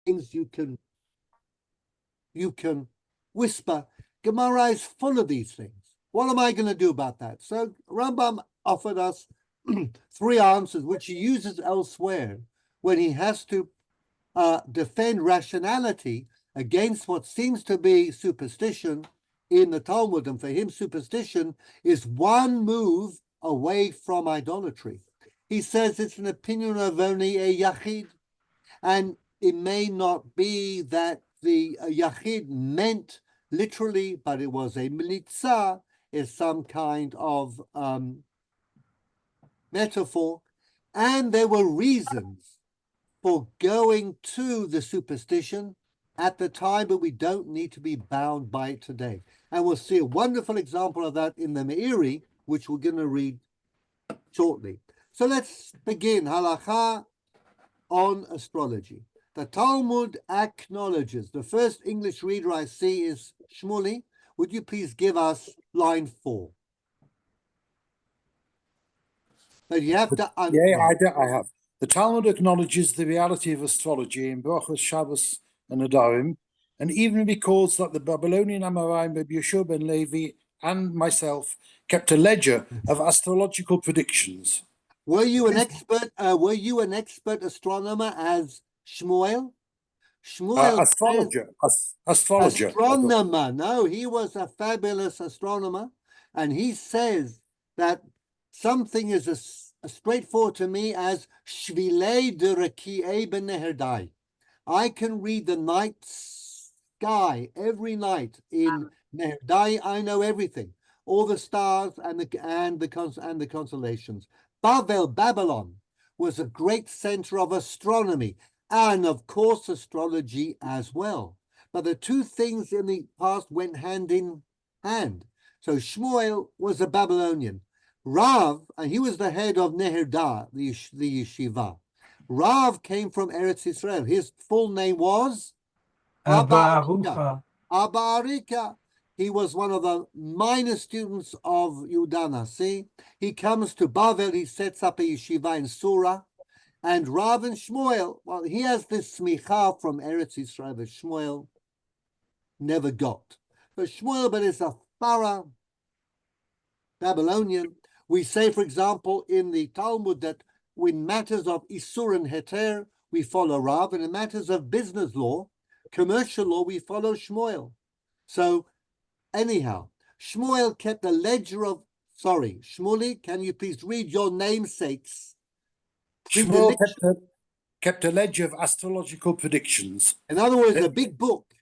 things you can whisper. Gemara is full of these things. What am I going to do about that? So Rambam offered us three answers, which he uses elsewhere when he has to defend rationality against what seems to be superstition in the Talmud. And for him, superstition is one move away from idolatry. He says it's an opinion of only a yachid, and it may not be that the yachid meant literally, but it was a militzah, is some kind of metaphor, and there were reasons for going to the superstition at the time, but we don't need to be bound by it today. And we'll see a wonderful example of that in the Meiri, which we're going to read shortly. So let's begin. Halacha on astrology. The Talmud acknowledges. The first English reader I see is Shmuley. Would you please give us line 4? But you have to. I have. The Talmud acknowledges the reality of astrology in Brachos, Shabbos, and Adarim, and even records that the Babylonian Amoraim, Rabbi Yeshua ben Levi, and myself kept a ledger of astrological predictions. Were you an expert? Were you an expert astronomer as Shmuel? Shmuel Astrologer. Astronomer. No, he was a fabulous astronomer, and he says that something is as straightforward to me as Shvilei de Reki'e b'Neherdai. I can read the night sky every night in Neherdai. I know everything, all the stars and the constellations. Babylon was a great center of astronomy and, of course, astrology as well. But the two things in the past went hand in hand. So Shmuel was a Babylonian. Rav, and he was the head of Neherda, the yeshiva. Rav came from Eretz Israel. His full name was Abba Arika. He was one of the minor students of Yehuda Nasi. He comes to Bavel. He sets up a yeshiva in Surah. And Rav and Shmuel, well, he has this smicha from Eretz Israel that Shmuel never got. But Shmuel, but is a thorough Babylonian. We say, for example, in the Talmud that in matters of Isur and Heter, we follow Rav, and in matters of business law, commercial law, we follow Shmuel. So, anyhow, Shmuel kept a ledger of, Shmuley, can you please read your namesakes? Shmuel kept a ledger of astrological predictions. In other words, a big book.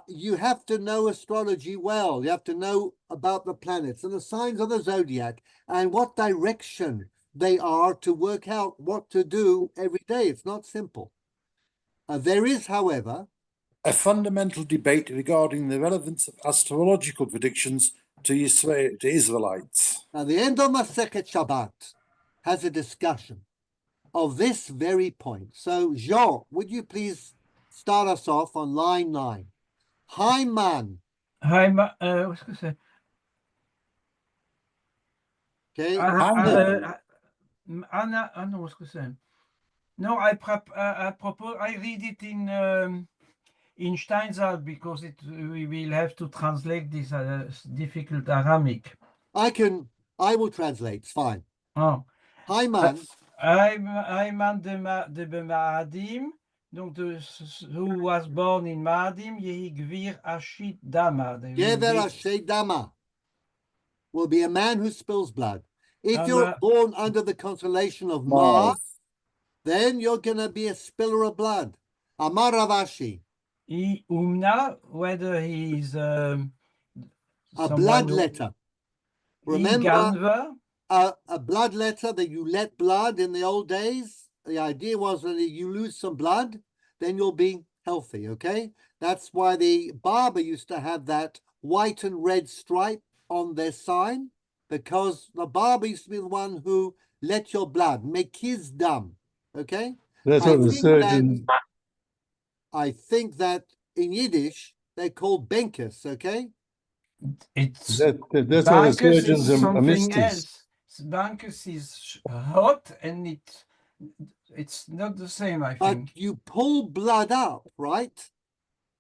You have to know astrology well. You have to know about the planets and the signs of the zodiac and what direction they are to work out what to do every day. It's not simple. There is, however, a fundamental debate regarding the relevance of astrological predictions to Israelites. Now, the end of Masechet Shabbat has a discussion of this very point. So, Jean, would you please start us off on line 9? Hi, man. What's que c'est? Okay. Anna, no, what's que c'est? No, I propose. I read it in Steinsaltz because we will have to translate this difficult Aramic. I will translate. It's fine. Oh. Hi, man. Hi, man de Ma'adim. Donc, who was born in Ma'adim, Yehi Gvir Ashit Dama. Gever Ashit Dama will be a man who spills blood. If you're born under the constellation of Mars, then you're going to be a spiller of blood. Amar Ravashi. Umna, whether he's a bloodletter. Remember, a bloodletter that you let blood in the old days. The idea was that if you lose some blood, then you'll be healthy, okay? That's why the barber used to have that white and red stripe on their sign, because the barber used to be the one who let your blood, make his dam, okay? That's what the surgeon... I think that in Yiddish, they're called benkers, okay? That's what the surgeons are something else. Bankers is hot and It's not the same, I But think. you pull blood up, right?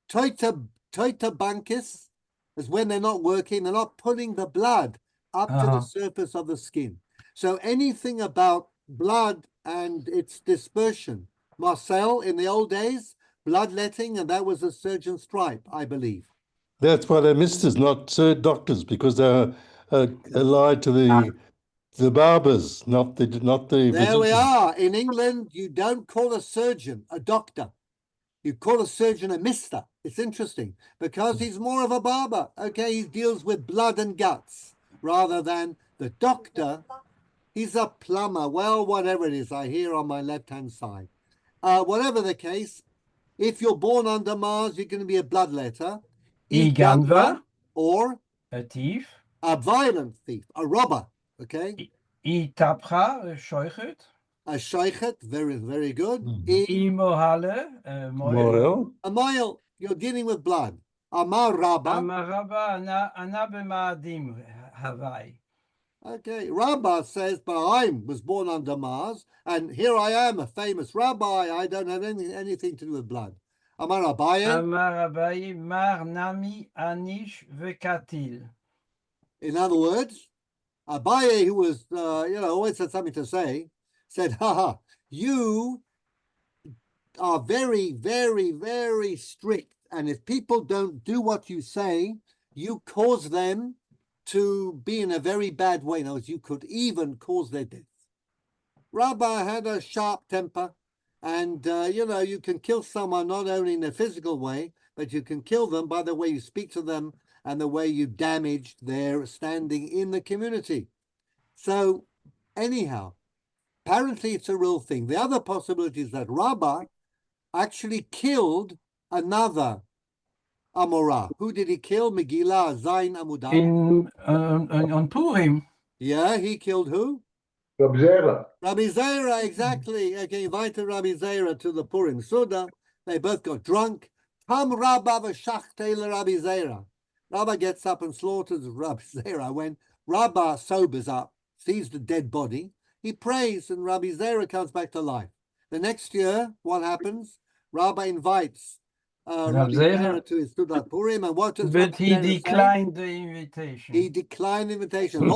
Toita bankis is when they're not working, they're not pulling the blood up to the surface of the skin. So anything about blood and its dispersion, Marcel, in the old days, bloodletting, and that was a surgeon's stripe, I believe. That's why they're misters, not doctors, because they're allied to the barbers, not the There we physicians. are. In England, you don't call a surgeon a doctor. You call a surgeon a mister. It's interesting because he's more of a barber. Okay, he deals with blood and guts rather than the doctor. He's a plumber. Well, whatever it is, I hear on my left-hand side. Whatever the case, if you're born under Mars, you're going to be a bloodletter, Iganva, or a thief. A violent thief, a robber. Okay. Itapcha, a shoichet. A sheichet, very, very good. Imohale, a moil. A moil, you're dealing with blood. Amar Rabba. Amar Rabba, ana b'ma'adim havai. Okay, Rabba says, but I was born under Mars, and here I am, a famous rabbi. I don't have anything to do with blood. Amar Abaye. Amar Abaye, mar nami anish vekatil. In other words, Abaye, who was, always had something to say, said, haha, you are very, very, very strict. And if people don't do what you say, you cause them to be in a very bad way. In other words, you could even cause their death. Rabbi had a sharp temper, and, you can kill someone not only in a physical way, but you can kill them by the way you speak to them and the way you damaged their standing in the community. So, anyhow, apparently it's a real thing. The other possibility is that Rabbi actually killed another Amorah. Who did he kill? Megillah, Zain Amudam. On Purim. Yeah, he killed who? Rabbi Zera. Rabbi Zera, exactly. Okay, invited Rabbi Zera to the Purim Suda. They both got drunk. Tam Rabba v'shachtei Rabbi Zera. Rabba gets up and slaughters Rabbi Zera. When Rabba sobers up, sees the dead body, he prays and Rabbi Zera comes back to life. The next year, what happens? Rabba invites Rabbi Zera to his Sudat Purim, and what does But he Rabbi Zera declined the invitation. He declined the invitation.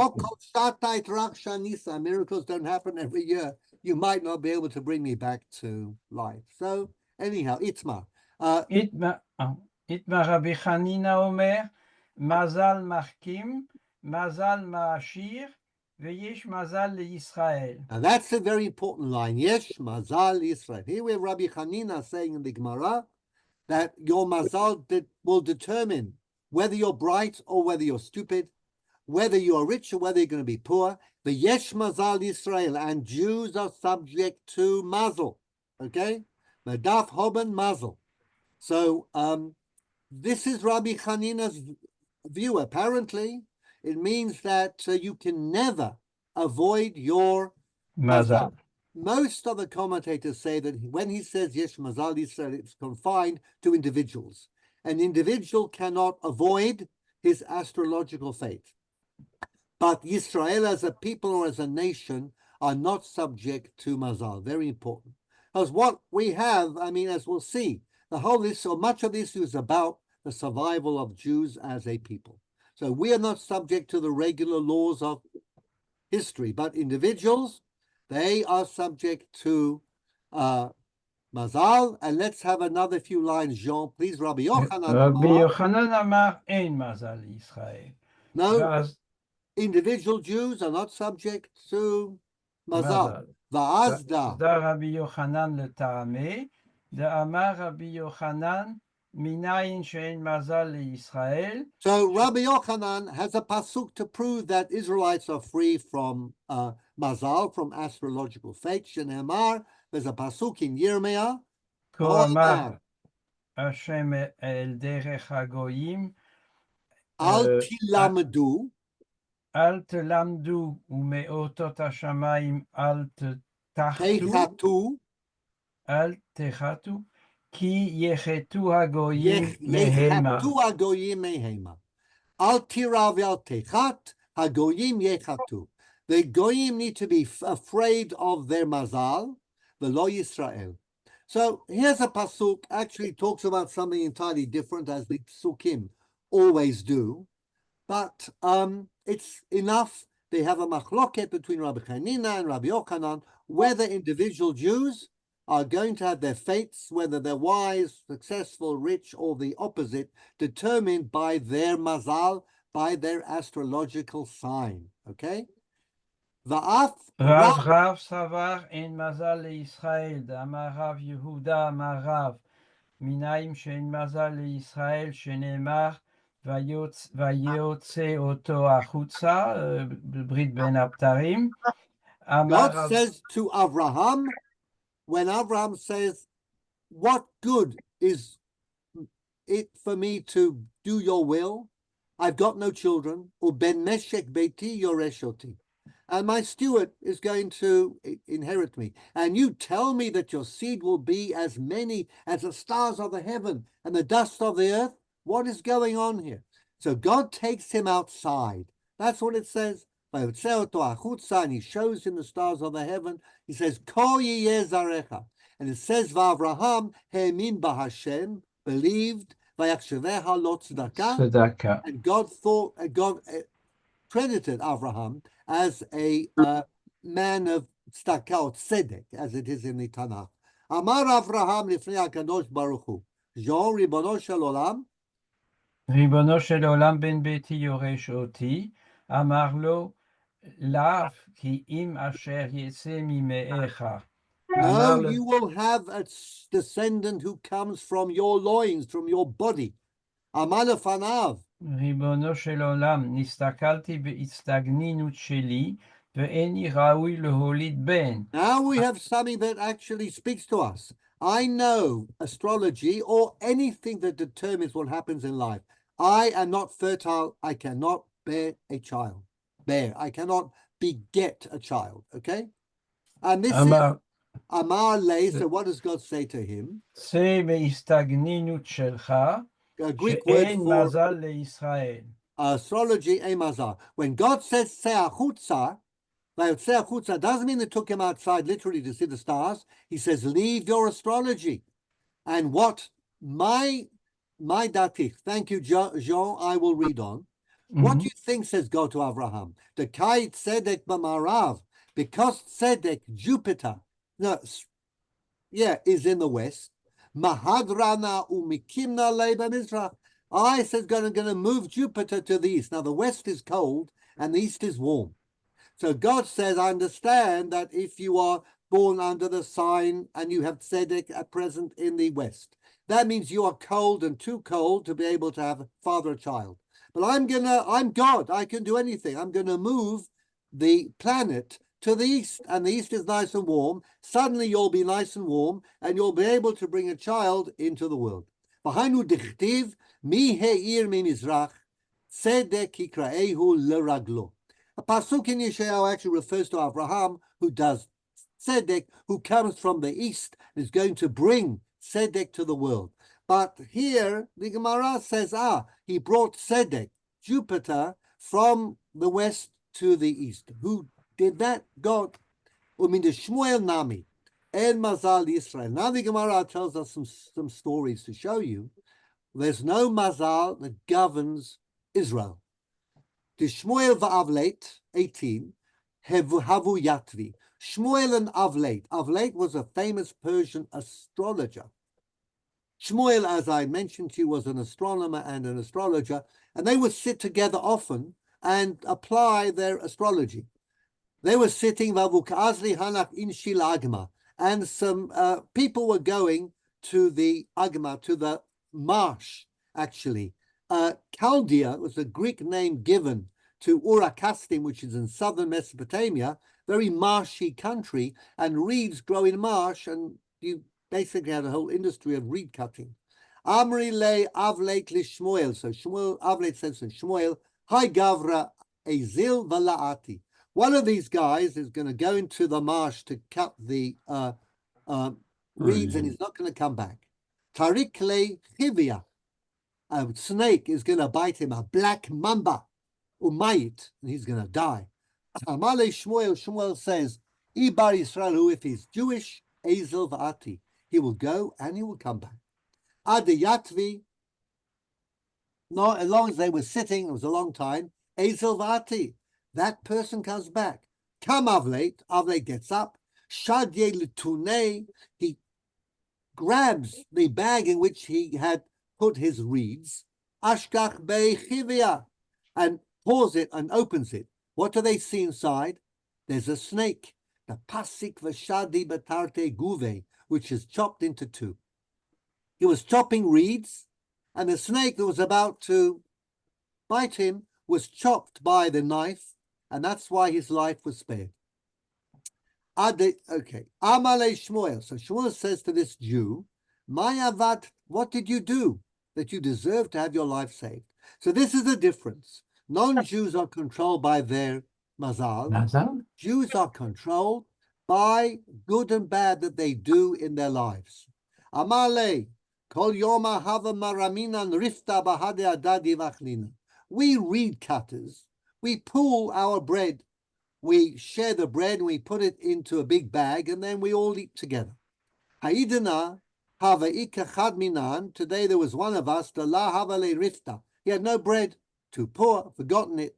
Miracles don't happen every year. You might not be able to bring me back to life. So anyhow, Itmar. Itmar Rabbi Chanina Omer, Mazal Markim, Mazal Ma'ashir, Veyesh Mazal Yisrael. Now that's a very important line. Yesh Mazal Yisrael. Here we have Rabbi Chanina saying in the Gemara that your Mazal will determine whether you're bright or whether you're stupid, whether you're rich or whether you're going to be poor. The Yesh Mazal Yisrael, and Jews are subject to Mazel. Okay? Medaf Hoban Mazel. So this is Rabbi Chanina's view. Apparently, it means that you can never avoid your Mazal. Most of the commentators say that when he says Yesh Mazal Yisrael, it's confined to individuals. An individual cannot avoid his astrological fate. But Yisrael as a people or as a nation are not subject to Mazal. Very important. Because what we have, as we'll see, the whole issue, or much of the issue is about the survival of Jews as a people. So we are not subject to the regular laws of history, but individuals, they are subject to Mazal. And let's have another few lines, Jean, please. Rabbi Yochanan. Rabbi Yochanan Amar ein Mazal Yisrael. No, individual Jews are not subject to Mazal. Va'azda. Da Rabbi Yochanan leTa'ameh, da Amar Rabbi Yochanan minayin she'ein Mazal Yisrael. So Rabbi Yochanan has a pasuk to prove that Israelites are free from Mazal, from astrological fate. Shene'emar, there's a pasuk in Yirmiyah. Ko Amar Hashem el derech hagoyim. Al tilamdu. Al telamdu umeotot hashamayim al techatu. Al techatu. Ki yechetu hagoyim mehema. Yechetu hagoyim mehema. Al tirav al techat hagoyim yechatu. The goyim need to be afraid of their mazal. v'lo Yisrael. So here's a pasuk actually talks about something entirely different, as the psukim always do. But it's enough. They have a machloket between Rabbi Chanina and Rabbi Yochanan whether individual Jews are going to have their fates, whether they're wise, successful, rich, or the opposite, determined by their mazal, by their astrological sign. Okay? Va'af Rav Savar en Mazal Israël, d'Amar Rav Yehuda, Amar Rav, Minaim she'en Mazal Israël, she'nemar, vayotze oto achutza, Brit ben Abtarim. God says to Abraham, when Abraham says, what good is it for me to do your will? I've got no children. Uben meshek beiti yoreshoti. And my steward is going to inherit me. And you tell me that your seed will be as many as the stars of the heaven and the dust of the earth. What is going on here? So God takes him outside. That's what it says. And he shows him the stars of the heaven. He says, Kol yiyeh zarecha. And it says, V'Avraham he'emin b'Hashem, believed, v'yachsheveha lo tzedakah. And God thought, God credited Avraham as a man of tzedakah or tzedek, as it is in the Tanakh. Amar Avraham lifnei HaKadosh Baruch Hu, Jean Ribono Shel Olam, ריבונו של עולם בן ביתי יורש אותי, אמר לו, לאו כי אם אשר יצא ממאיך. no, you will have a descendant who comes from your loins, from your body. Amar lefanav, ריבונו של עולם, נסתכלתי בהצטגנינות שלי, ואיני ראוי להוליד בן. now we have something that actually speaks to us. I know astrology or anything that determines what happens in life. I am not fertile. I cannot bear a child. I cannot beget a child. Okay? And this is Amar Le. So what does God say to him? צא בהצטגנינות שלך, A Greek word שאין for מזל לישראל. astrology, a mazal. When God says se'achutza, doesn't mean they took him outside literally to see the stars. He says, leave your astrology. And what my datich, thank you, Jean, I will read on. What do you think, says God to Abraham? The kai tzedek b'marav, because tzedek, Jupiter, is in the west. Mahadrana umikimna leba mizrach. I says going to move Jupiter to the east. Now the west is cold and the east is warm. So God says, I understand that if you are born under the sign and you have tzedek at present in the west, that means you are cold and too cold to be able to have father a child. But I'm God. I can do anything. I'm going to move the planet to the east, and the east is nice and warm. Suddenly you'll be nice and warm, and you'll be able to bring a child into the world. V'hainu dichtiv mi he'ir mi mizrach tzedek yikraehu leraglo. A pasuk in Yeshayahu actually refers to Abraham, who does tzedek, who comes from the east, and is going to bring tzedek to the world. But here the Gemara says, he brought tzedek, Jupiter, from the west to the east. Who did that? God. Umin Shmuel Nami, El Mazal Yisrael. Now the Gemara tells us some stories to show you there's no Mazal that governs Israel. The Shmuel va'Avleit, 18, Havu Yatvi. Shmuel and Avleit. Avleit was a famous Persian astrologer. Shmuel, as I mentioned to you, was an astronomer and an astrologer, and they would sit together often and apply their astrology. They were sitting, and some people were going to the Agma, to the marsh, actually. Chaldea was a Greek name given to Urakastim, which is in southern Mesopotamia, very marshy country, and reeds grow in marsh, and you basically had a whole industry of reed cutting. Amri le Avleit li Shmuel. So Shmuel, Avleit says to Shmuel, Hi Gavra Ezil Valaati. One of these guys is going to go into the marsh to cut the reeds, and he's not going to come back. Tarik le Chivia. A snake is going to bite him, a black mamba, umayit, and he's going to die. Amale Shmuel, Shmuel says, Ibar Israel, who if he's Jewish, Ezel v'ati. He will go and he will come back. Ad yatvi. No, as long as they were sitting, it was a long time. Ezel v'ati. That person comes back. Kam Avlet gets up. Shadye l'tunei. He grabs the bag in which he had put his reeds. Ashkach be'chivia. And pours it and opens it. What do they see inside? There's a snake. The pasik v'shadi batarte guve, which is chopped into two. He was chopping reeds, and the snake that was about to bite him was chopped by the knife, and that's why his life was spared. Okay. Amale Shmuel. So Shmuel says to this Jew, Mayavad, what did you do that you deserve to have your life saved? So this is the difference. Non-Jews are controlled by their mazal. Jews are controlled by good and bad that they do in their lives. Amale, kol yoma hava maraminan rifta bahade adadi vachlina. We reed cutters. We pull our bread. We share the bread and we put it into a big bag and then we all eat together. Haidana hava ikachad minan. Today there was one of us, the la hava le rifta. He had no bread, too poor, forgotten it.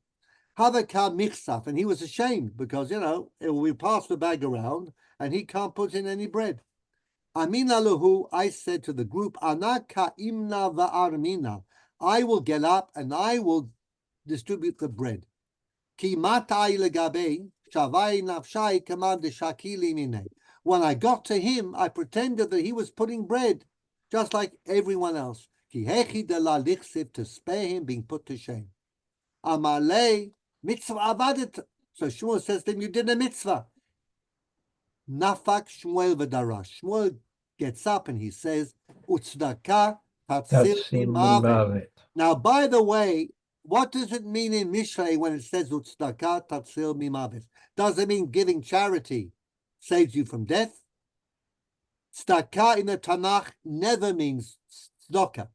Havaka michsaf, and he was ashamed because, we pass the bag around and he can't put in any bread. Amina lahu, I said to the group, Anaka imna va'armina. I will get up and I will distribute the bread. Ki matai legabe, shavai nafshai kamad shakili mine. When I got to him, I pretended that he was putting bread, just like everyone else. Ki hechi de la lichsiv, to spare him being put to shame. Amalei mitzvah avadet. So Shmuel says to him, you did a mitzvah. Nafak Shmuel v'darash. Shmuel gets up and he says, Utzdaka tatzil mimavet. Now, by the way, what does it mean in Mishlei when it says Utzdaka tatzil mimavet? Does it mean giving charity saves you from death? Tzedakah in the Tanakh never means tzedakah.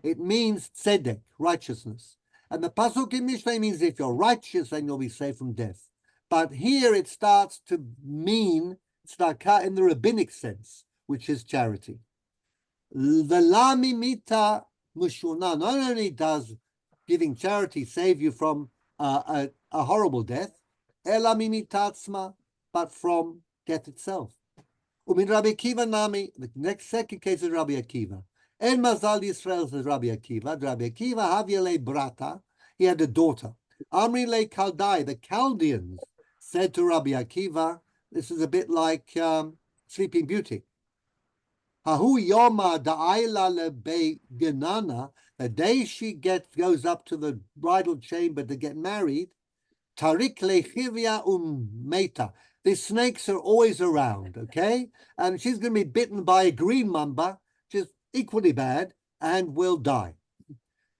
It means tzedek, righteousness. And the pasuk in Mishlei means if you're righteous, then you'll be saved from death. But here it starts to mean tzedakah in the rabbinic sense, which is charity. V'lami mita mushuna. Not only does giving charity save you from a horrible death, elami mitatzma, but from death itself. Umin Rabbi Akiva nami. The second case is Rabbi Akiva. En mazal Yisrael, says Rabbi Akiva. Rabbi Akiva havyele brata. He had a daughter. Amri le Kaldai. The Chaldeans said to Rabbi Akiva, this is a bit like Sleeping Beauty. Hahu yoma da'ayla lebe genana. The day she goes up to the bridal chamber to get married, tarik lechivia meta. The snakes are always around, okay? And she's going to be bitten by a green mamba, which is equally bad, and will die.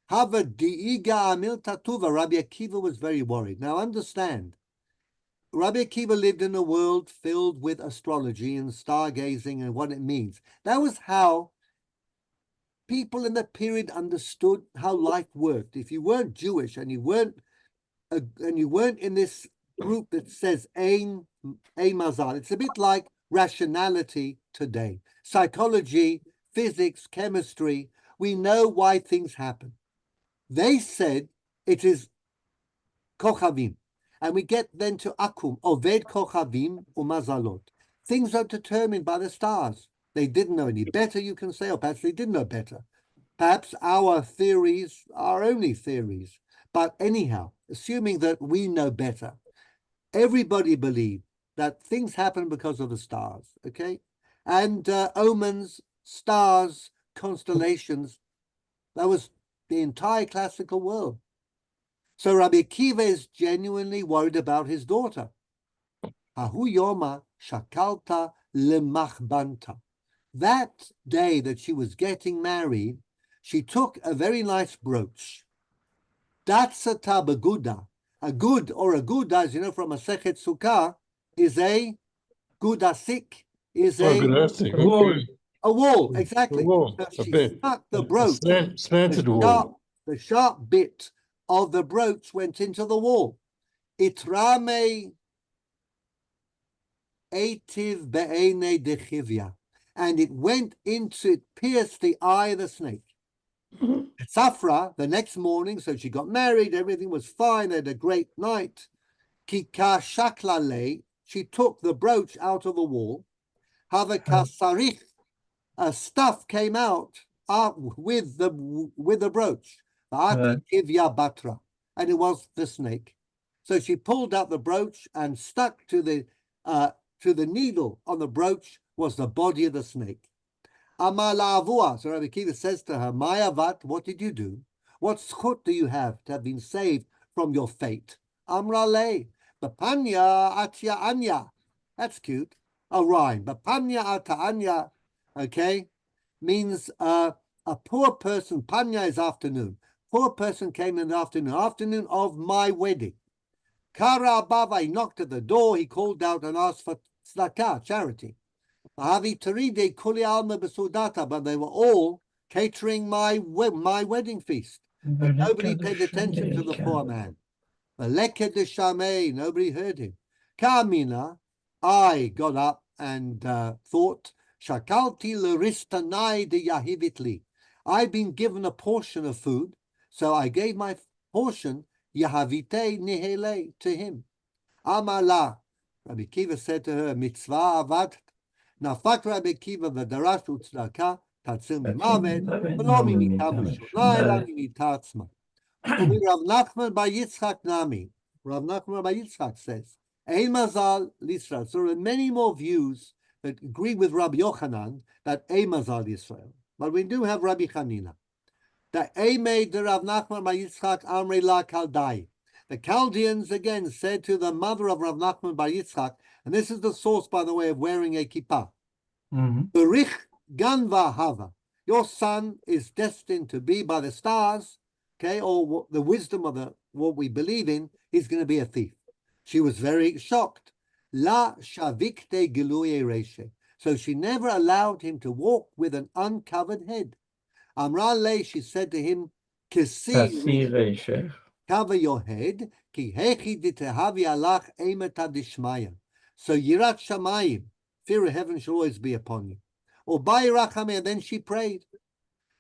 Hava di'iga amil tatuva. Rabbi Akiva was very worried. Now understand, Rabbi Akiva lived in a world filled with astrology and stargazing and what it means. That was how people in that period understood how life worked. If you weren't Jewish and you weren't in this group that says ein mazal, it's a bit like rationality today. Psychology, physics, chemistry, we know why things happen. They said it is kochavim. And we get then to akum, oved kochavim umazalot. Things are determined by the stars. They didn't know any better, you can say, or perhaps they did know better. Perhaps our theories are only theories. But anyhow, assuming that we know better, everybody believed that things happen because of the stars, okay? And omens, stars, constellations, that was the entire classical world. So Rabbi Akiva is genuinely worried about his daughter. Hahu yoma shakalta lemachbanta. That day that she was getting married, she took a very nice brooch. Datsata beguda. A gud or a guda, as you know from a Sechet Sukkah, is a gudasik, is a wall, exactly. A wall, So she stuck the brooch. Slanted wall. The sharp bit of the brooch went into the wall. Itrame Etiv be'ene dechivya. And it pierced the eye of the snake. Safra, the next morning, so she got married, everything was fine, they had a great night. Kika shaklale, she took the brooch out of the wall. Havaka sarich, a stuff came out with the brooch. Kivya batra, and it was the snake. So she pulled out the brooch and stuck to the needle on the brooch was the body of the snake. Amala avua. So Rabbi Akiva says to her, Mayavat, what did you do? What schut do you have to have been saved from your fate? Amrale, Bapanya atya anya. That's cute. A rhyme. Bapanya ata anya, okay, means a poor person. Panya is afternoon. Poor person came in the afternoon of my wedding. Kara Bava, he knocked at the door, he called out and asked for tzedakah, charity. But they were all catering my wedding feast. But nobody paid attention to the poor man. Nobody heard him. Kamina, I got up and thought, Shakalti l'ristanai de yahivitli. I've been given a portion of food, so I gave my portion yahavite nihele to him. Amala, Rabbi Akiva said to her, mitzvah avad. Nafak Rabbi Akiva v'darash u'tzedakah tatzil mimavet v'lo mimitam rishonai la mimitatzma. Rav Nachman bar Yitzchak nami. Rav Nachman bar Yitzchak says, Ein mazal l'Yisrael. So there are many more views that agree with Rabbi Yochanan that Ein mazal l'Yisrael. But we do have Rabbi Chanina. That Ein made the Rav Nachman bar Yitzchak amrei la kaldai. The Chaldeans again said to the mother of Rav Nachman bar Yitzchak, and this is the source, by the way, of wearing a kippah. Berich ganva hava. Your son is destined to be by the stars, okay, or the wisdom of what we believe in, he's going to be a thief. She was very shocked. La shavikte giluye reshe. So she never allowed him to walk with an uncovered head. Amra le, she said to him, Kisi reshe. Cover your head. Ki hechi ditehavi alach emeta dishmaya. So yirat shamayim, fear of heaven shall always be upon you. Or by rachameh, then she prayed.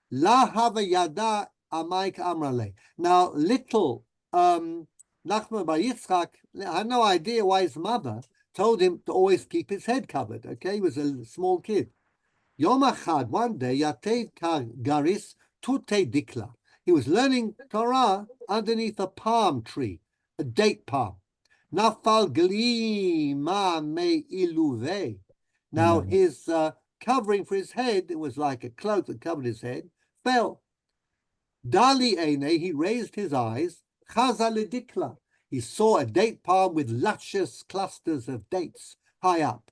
La hava yada amaik amrale. Now, little Nachman bar Yitzchak had no idea why his mother told him to always keep his head covered. Okay, he was a small kid. Yom achad, one day, yatev garis tute dikla. He was learning Torah underneath a palm tree, a date palm. Nafal glima me iluve. Now his covering for his head, it was like a cloak that covered his head, fell. Dali eine, he raised his eyes. Chaza ledikla. He saw a date palm with luscious clusters of dates high up.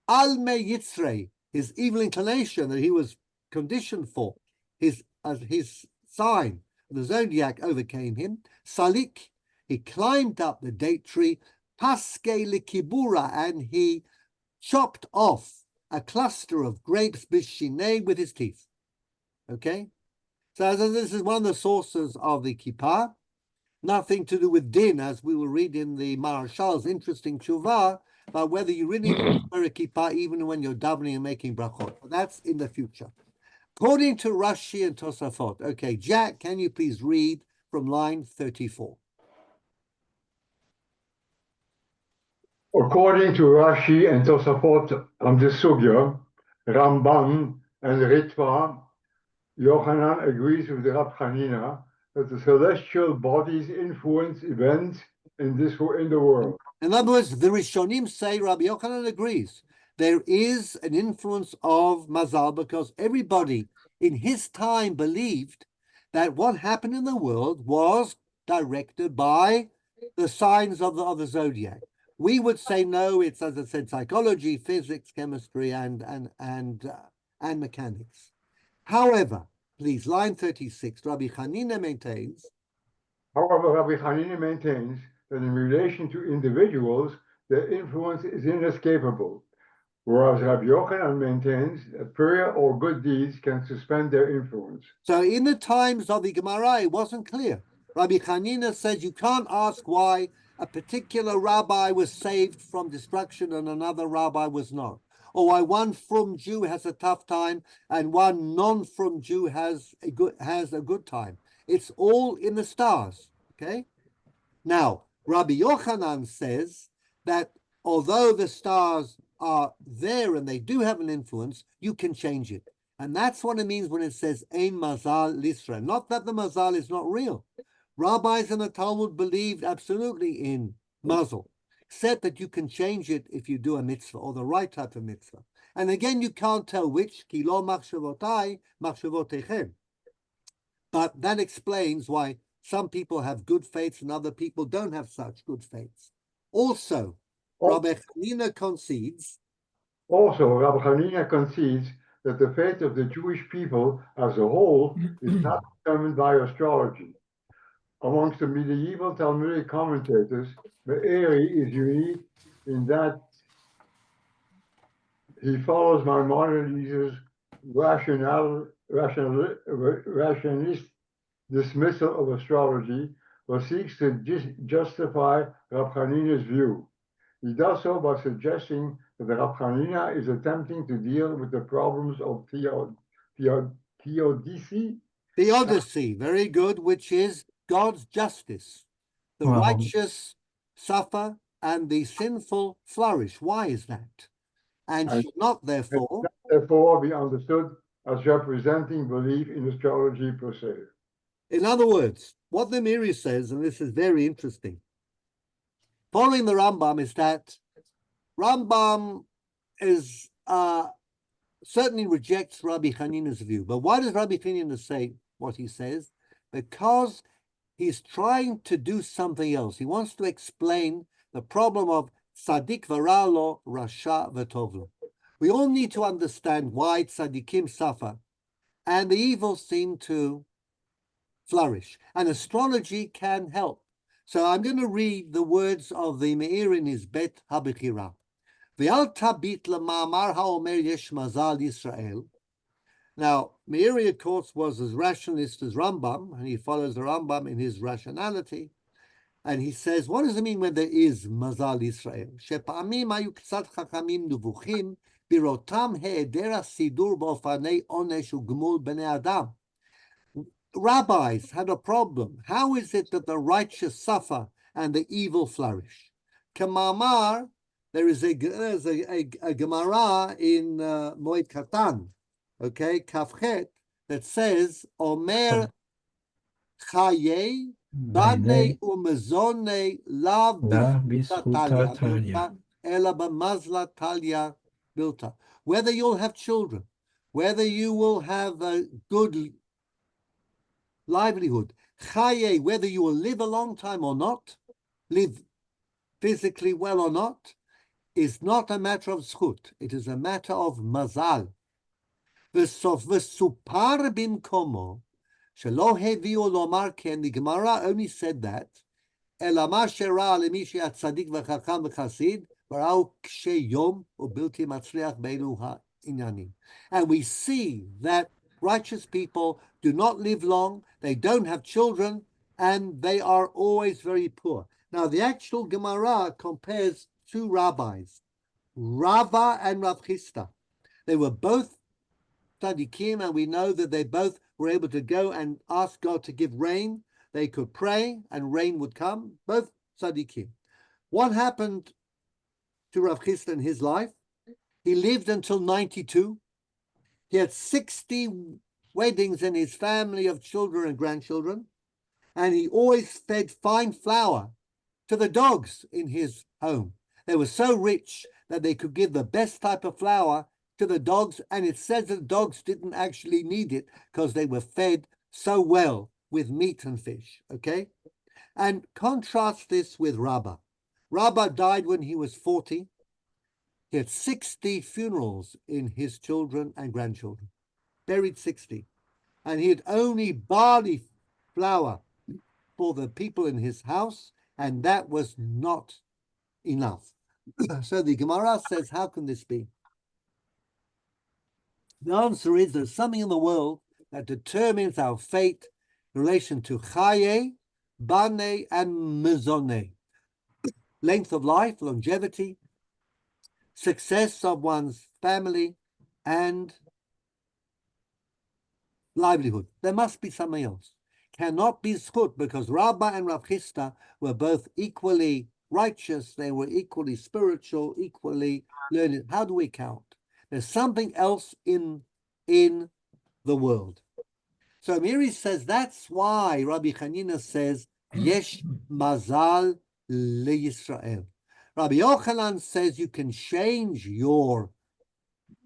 Al me yitzrei, his evil inclination that he was conditioned for, his sign, the zodiac overcame him. Salik, he climbed up the date tree. Paske likibura, and he chopped off a cluster of grapes bishine with his teeth. Okay, so this is one of the sources of the kippah. Nothing to do with din, as we will read in the Maharshal's interesting tshuva, about whether you really need to wear a kippah even when you're davening and making brachot. But that's in the future. According to Rashi and Tosafot. Okay, Jack, can you please read from line 34? According to Rashi and Tosafot on the Sugya, Ramban and Ritva, Yochanan agrees with the Rab Chanina that the celestial bodies influence events in the world. In other words, the Rishonim say, Rabbi Yochanan agrees, there is an influence of Mazal because everybody in his time believed that what happened in the world was directed by the signs of the zodiac. We would say no, it's, as I said, psychology, physics, chemistry, and mechanics. However, please, line 36, Rabbi Chanina maintains. However, Rabbi Chanina maintains that in relation to individuals, their influence is inescapable, whereas Rabbi Yochanan maintains that prayer or good deeds can suspend their influence. So in the times of the Gemara, it wasn't clear. Rabbi Chanina says you can't ask why a particular rabbi was saved from destruction and another rabbi was not, or why one from Jew has a tough time and one non-from Jew has a good time. It's all in the stars. Okay. Now, Rabbi Yochanan says that although the stars are there and they do have an influence, you can change it. And that's what it means when it says Ein Mazal Lisra. Not that the Mazal is not real. Rabbis in the Talmud believed absolutely in Mazal, except that you can change it if you do a mitzvah or the right type of mitzvah. And again, you can't tell which, ki lo machshavotai, machshavotechem. But that explains why some people have good faiths and other people don't have such good faiths. Also, Rabbi Hanina concedes. Also, Rabbi Hanina concedes that the fate of the Jewish people as a whole is not determined by astrology. Amongst the medieval Talmudic commentators, Meiri is unique in that he follows Maimonides' rationalist dismissal of astrology, but seeks to justify Rabbi Hanina's view. He does so by suggesting that Rabbi Hanina is attempting to deal with the problems of Theodicy, very good, which is God's justice. The righteous suffer and the sinful flourish. Why is that? And should not, therefore be understood as representing belief in astrology per se. In other words, what the Meiri says, and this is very interesting, following the Rambam, is that Rambam is certainly rejects Rabbi Hanina's view. But why does Rabbi Hanina say what he says? Because he's trying to do something else. He wants to explain the problem of Tzaddik v'ralo, Rasha v'tovlo. We all need to understand why tzaddikim suffer and the evil seem to flourish. And astrology can help. So I'm going to read the words of the Meir in his Bet HaBechira. V'al tabit lema'amar ha'omer yesh mazal Yisrael. Now, Meiri, of course, was as rationalist as Rambam, and he follows the Rambam in his rationality. And he says, what does it mean when there is Mazal Yisrael? Shepa'amim hayu k'tzat chachamim nuvuchim birotam he'edera sidur b'ofanei onesh u'gmul b'nei adam. Rabbis had a problem. How is it that the righteous suffer and the evil flourish? Kamamar, there is a Gemara in Moed Katan, okay, Kafchet, that says, Omer Chaye Bane umezone lav b'zchuta talya ela b'mazla talya bilta. Whether you'll have children, whether you will have a good livelihood, chaye, whether you will live a long time or not, live physically well or not, is not a matter of zchut. It is a matter of mazal. V'supar bimkomo. The Gemara only said that, and we see that righteous people do not live long, they don't have children, and they are always very poor. Now, the actual Gemara compares two rabbis, Rava and Rav Chisda. They were both tzaddikim, and we know that they both were able to go and ask God to give rain. They could pray and rain would come, both tzaddikim. What happened to Rav Chisda in his life? He lived until 92. He had 60 weddings in his family of children and grandchildren, and he always fed fine flour to the dogs in his home. They were so rich that they could give the best type of flour to the dogs, and it says that the dogs didn't actually need it because they were fed so well with meat and fish, okay? And contrast this with Rabbah. Rabbah died when he was 40. He had 60 funerals in his children and grandchildren, buried 60. And he had only barley flour for the people in his house, and that was not enough. So the Gemara says, how can this be? The answer is there's something in the world that determines our fate in relation to Chaye, Bane, and Mezone. length of life, longevity, success of one's family, and livelihood. There must be something else. Cannot be zchut, because Rabbah and Rav Chisda were both equally righteous. They were equally spiritual, equally learned. How do we count? There's something else in the world. So Miri says that's why Rabbi Hanina says yesh mazal leYisrael. Rabbi Yochanan says you can change your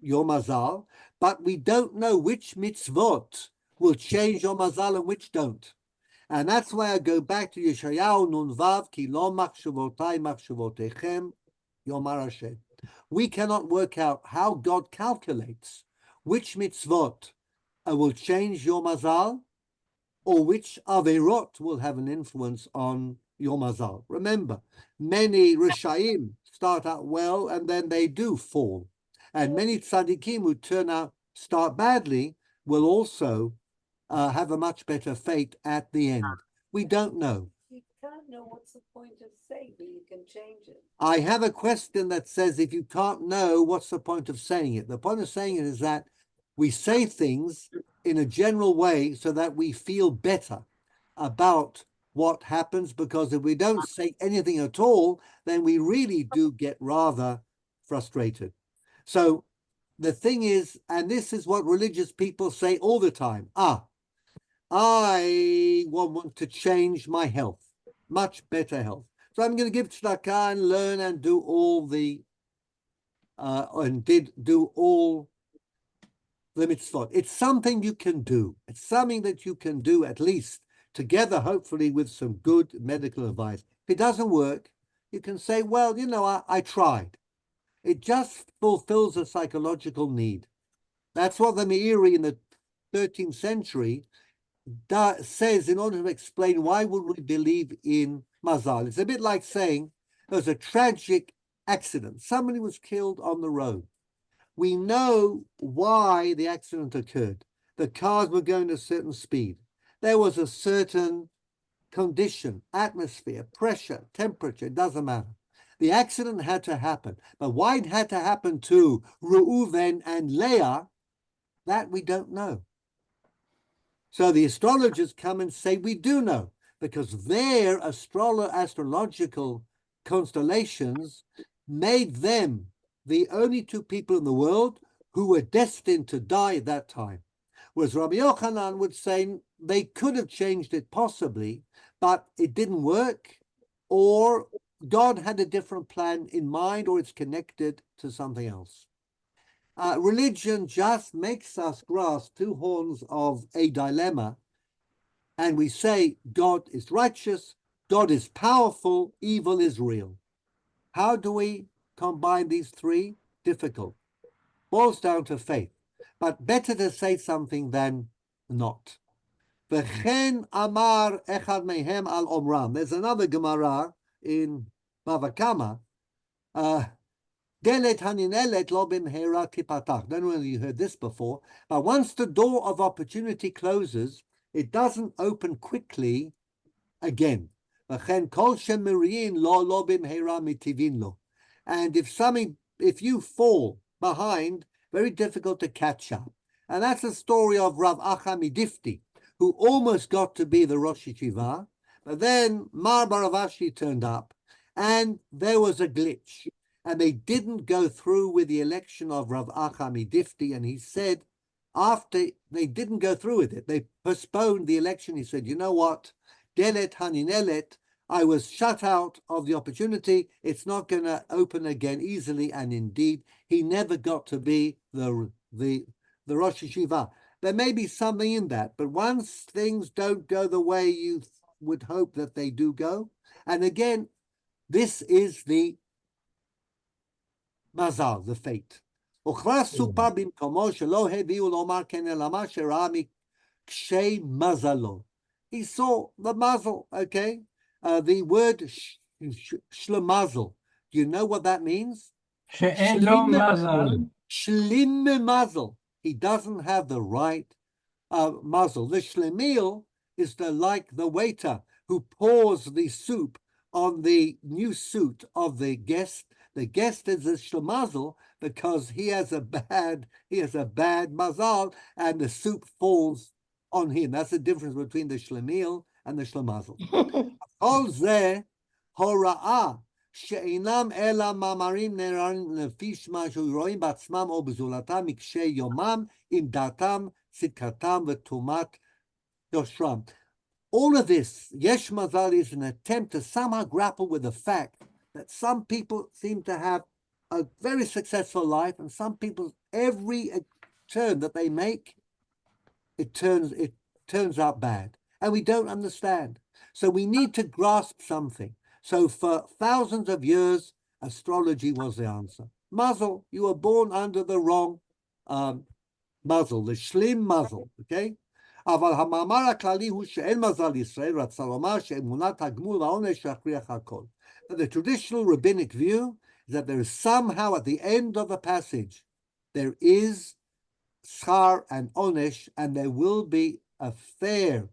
mazal, but we don't know which mitzvot will change your mazal and which don't. And that's why I go back to Yeshayahu Nun Vav, Ki lo machshavotay machshavotechem Yomar Hashem. We cannot work out how God calculates which mitzvot will change your mazal, or which averot will have an influence on your mazal. Remember, many Rishaim start out well and then they do fall. And many tzaddikim who start badly will also have a much better fate at the end. We don't know. You can't know what's the point of saying, but you can change it. I have a question that says if you can't know, what's the point of saying it? The point of saying it is that we say things in a general way so that we feel better about what happens, because if we don't say anything at all, then we really do get rather frustrated. So the thing is, and this is what religious people say all the time, I want to change my health, much better health. So I'm going to give tzedakah and learn and do all the, the mitzvot. It's something you can do. It's something that you can do at least together, hopefully with some good medical advice. If it doesn't work, you can say, well, you know, I tried. It just fulfills a psychological need. That's what the Meiri in the 13th century says in order to explain why would we believe in mazal. It's a bit like saying there was a tragic accident. Somebody was killed on the road. We know why the accident occurred. The cars were going at a certain speed. There was a certain condition, atmosphere, pressure, temperature, it doesn't matter. The accident had to happen. But why it had to happen to Reuven and Leah, that we don't know. So the astrologers come and say, we do know, because their astrological constellations made them the only two people in the world who were destined to die at that time. Whereas Rabbi Yochanan would say they could have changed it possibly, but it didn't work, or God had a different plan in mind, or it's connected to something else. Religion just makes us grasp two horns of a dilemma, and we say God is righteous, God is powerful, evil is real. How do we combine these three? Difficult. Boils down to faith, but better to say something than not. V'chen amar echad mehem al omram. There's another Gemara in Bava Kama. Delet haninelet lo bimhera tipatach. Don't know whether you heard this before, but once the door of opportunity closes, it doesn't open quickly again. V'chen kol shemiriyin lo bimhera mitivin lo. And if you fall behind, very difficult to catch up. And that's the story of Rav Acha Midifti, who almost got to be the Rosh Yeshiva, but then Mar Baravashi turned up, and there was a glitch, and they didn't go through with the election of Rav Acha Midifti, and he said, after they didn't go through with it, they postponed the election. He said, you know what, Delet Haninelet, I was shut out of the opportunity. It's not going to open again easily. And indeed, he never got to be the Rosh Yeshiva. There may be something in that, but once things don't go the way you would hope that they do go, and again, this is the mazal, the fate. He saw the mazel, okay? The word shlemazel. Do you know what that means? She'en lo mazal. Shlim mazel. He doesn't have the right mazel. The shlemil is like the waiter who pours the soup on the new suit of the guest. The guest is a shlemazel because he has a bad mazal, and the suit falls on him. That's the difference between the shlemiel and the shlemazel. All ze hora'ah she'inam ela mamarim neran lefish ma shuroim batzmam o bezulatam mikshei yomam im datam tzidkatam v'tumat yoshram. All of this, Yesh Mazal, is an attempt to somehow grapple with the fact that some people seem to have a very successful life, and some people, every turn that they make, it turns out bad, and we don't understand. So we need to grasp something. So for thousands of years, astrology was the answer. Mazel, you were born under the wrong mazel, the shlim mazel, okay? אבל המאמר הכללי הוא שאין מזל ישראל, רצה לומר שאמונת הגמול והעונש יכריח הכל. The traditional rabbinic view is that there is somehow at the end of the passage, there is schar and onesh, and there will be a fair